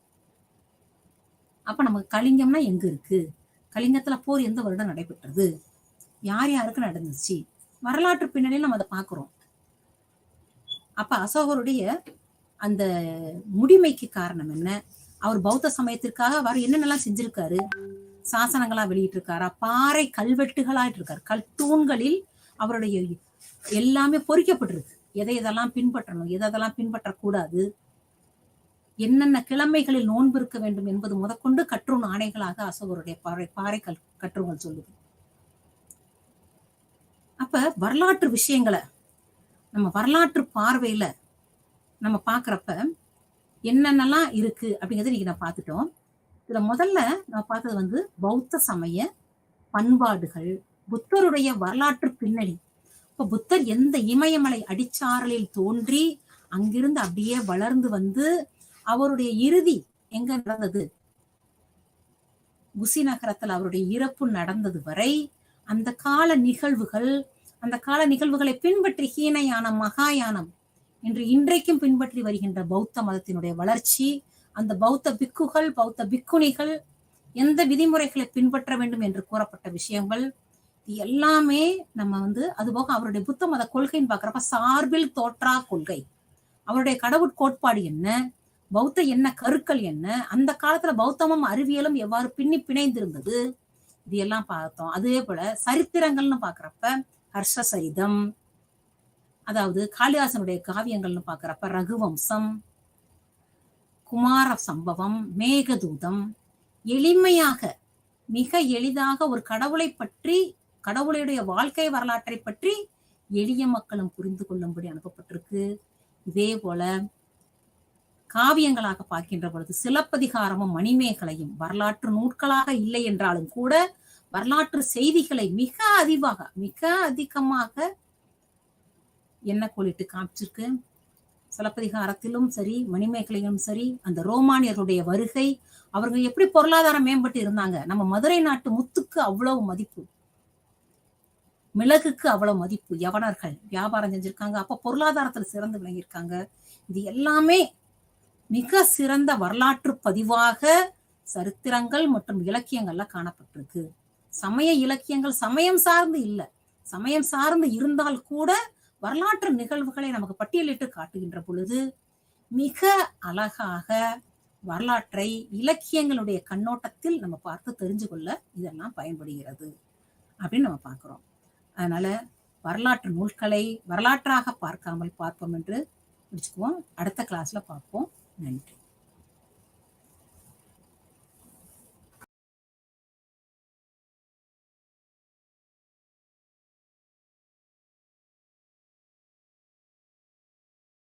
A: அப்ப நமக்கு கலிங்கம்னா எங்க இருக்கு, கலிங்கத்துல போர் எந்த வருடம் நடைபெற்றது, யார் யாருக்கு நடந்துச்சு, வரலாற்று பின்னணியில் நம்ம அதை பார்க்கிறோம். அப்ப அசோகருடைய அந்த முடிமைக்கு காரணம் என்ன, அவர் பௌத்த சமயத்திற்காக அவர் என்னென்னலாம் செஞ்சிருக்காரு, சாசனங்களா வெளியிட்டு இருக்காரா, பாறை கல்வெட்டுகளா இருக்காரு, கல்தூண்களில் அவருடைய எல்லாமே பொறிக்கப்பட்டிருக்கு. எதை எதெல்லாம் பின்பற்றணும், எதெல்லாம் பின்பற்றக்கூடாது, என்னென்ன கிழமைகளில் நோன்பு இருக்க வேண்டும் என்பது முதற்கொண்டு கற்றூன் ஆணைகளாக அசோகருடைய பாறை கற்றுங்கள் சொல்லுது. அப்ப வரலாற்று விஷயங்களை நம்ம வரலாற்று பார்வையில நம்ம பாக்குறப்ப என்னென்னலாம் இருக்கு அப்படிங்கறத இன்னைக்கு நான் பார்த்துட்டோம். இதுல முதல்ல நான் பார்த்தது பௌத்த சமய பண்பாடுகள், புத்தருடைய வரலாற்று பின்னணி. இப்ப புத்தர் எந்த இமயமலை அடிச்சாரலில் தோன்றி அங்கிருந்து அப்படியே வளர்ந்து அவருடைய இறுதி எங்க நடந்தது, குசி நகரத்தில் அவருடைய இறப்பு நடந்தது வரை அந்த கால நிகழ்வுகளை பின்பற்றி ஹீனயானம், மகாயானம் என்று இன்றைக்கும் பின்பற்றி வருகின்ற பௌத்த மதத்தினுடைய வளர்ச்சி, அந்த பௌத்த பிக்குகள், பௌத்த பிக்குணிகள் எந்த விதிமுறைகளை பின்பற்ற வேண்டும் என்று கூறப்பட்ட விஷயங்கள் எல்லாமே நம்ம அதுபோக அவருடைய புத்த மத கொள்கைன்னு பாக்குறப்ப சார்பில் தோற்றா கொள்கை, அவருடைய கடவுட்கோட்பாடு என்ன, பௌத்த என்ன கருக்கள் என்ன, அந்த காலத்துல பௌத்தமும் அறிவியலும் எவ்வாறு பிணைந்திருந்தது, இது எல்லாம் பார்த்தோம். அதே போல சரித்திரங்கள்னு பாக்குறப்ப ஹர்ஷ சரிதம், அதாவது காளிதாசனுடைய காவியங்கள்னு பாக்குறப்ப ரகுவம்சம், குமார சம்பவம், மேகதூதம், எளிமையாக மிக எளிதாக ஒரு கடவுளை பற்றி, கடவுளுடைய வாழ்க்கை வரலாற்றை பற்றி எளிய மக்களும் புரிந்து கொள்ளும்படி அனுப்பப்பட்டிருக்கு. இதே போல காவியங்களாக பார்க்கின்ற பொழுது சிலப்பதிகாரமும் மணிமேகலையும் வரலாற்று நூட்களாக இல்லை என்றாலும் கூட வரலாற்று செய்திகளை மிக அதிகமாக என்ன கோலிட்டு காமிச்சிருக்கு. சிலப்பதிகாரத்திலும் சரி, மணிமேகலையும் சரி, அந்த ரோமானியர்களுடைய வருகை, அவர்கள் எப்படி பொருளாதாரம் மேம்பட்டு இருந்தாங்க, நம்ம மதுரை நாட்டு முத்துக்கு அவ்வளவு மதிப்பு, மிளகுக்கு அவ்வளவு மதிப்பு, யவனர்கள் வியாபாரம் செஞ்சிருக்காங்க, அப்ப பொருளாதாரத்துல சிறந்து விளங்கியிருக்காங்க. இது எல்லாமே மிக சிறந்த வரலாற்று பதிவாக சரித்திரங்கள் மற்றும் இலக்கியங்கள்ல காணப்பட்டிருக்கு. சமய இலக்கியங்கள் சமயம் சார்ந்து இல்ல, சமயம் சார்ந்து இருந்தால் கூட வரலாற்று நிகழ்வுகளை நமக்கு பட்டியலிட்டு காட்டுகின்ற பொழுது மிக அழகாக வரலாற்றை இலக்கியங்களுடைய கண்ணோட்டத்தில் நம்ம பார்த்து தெரிஞ்சு கொள்ள இதெல்லாம் பயன்படுகிறது அப்படின்னு நம்ம பார்க்கிறோம். அதனால வரலாற்று நூல்களை வரலாற்றாக பார்க்காமல் பார்ப்போம் என்று முடிச்சுக்குவோம். அடுத்த கிளாஸ்ல பார்ப்போம். நன்றி.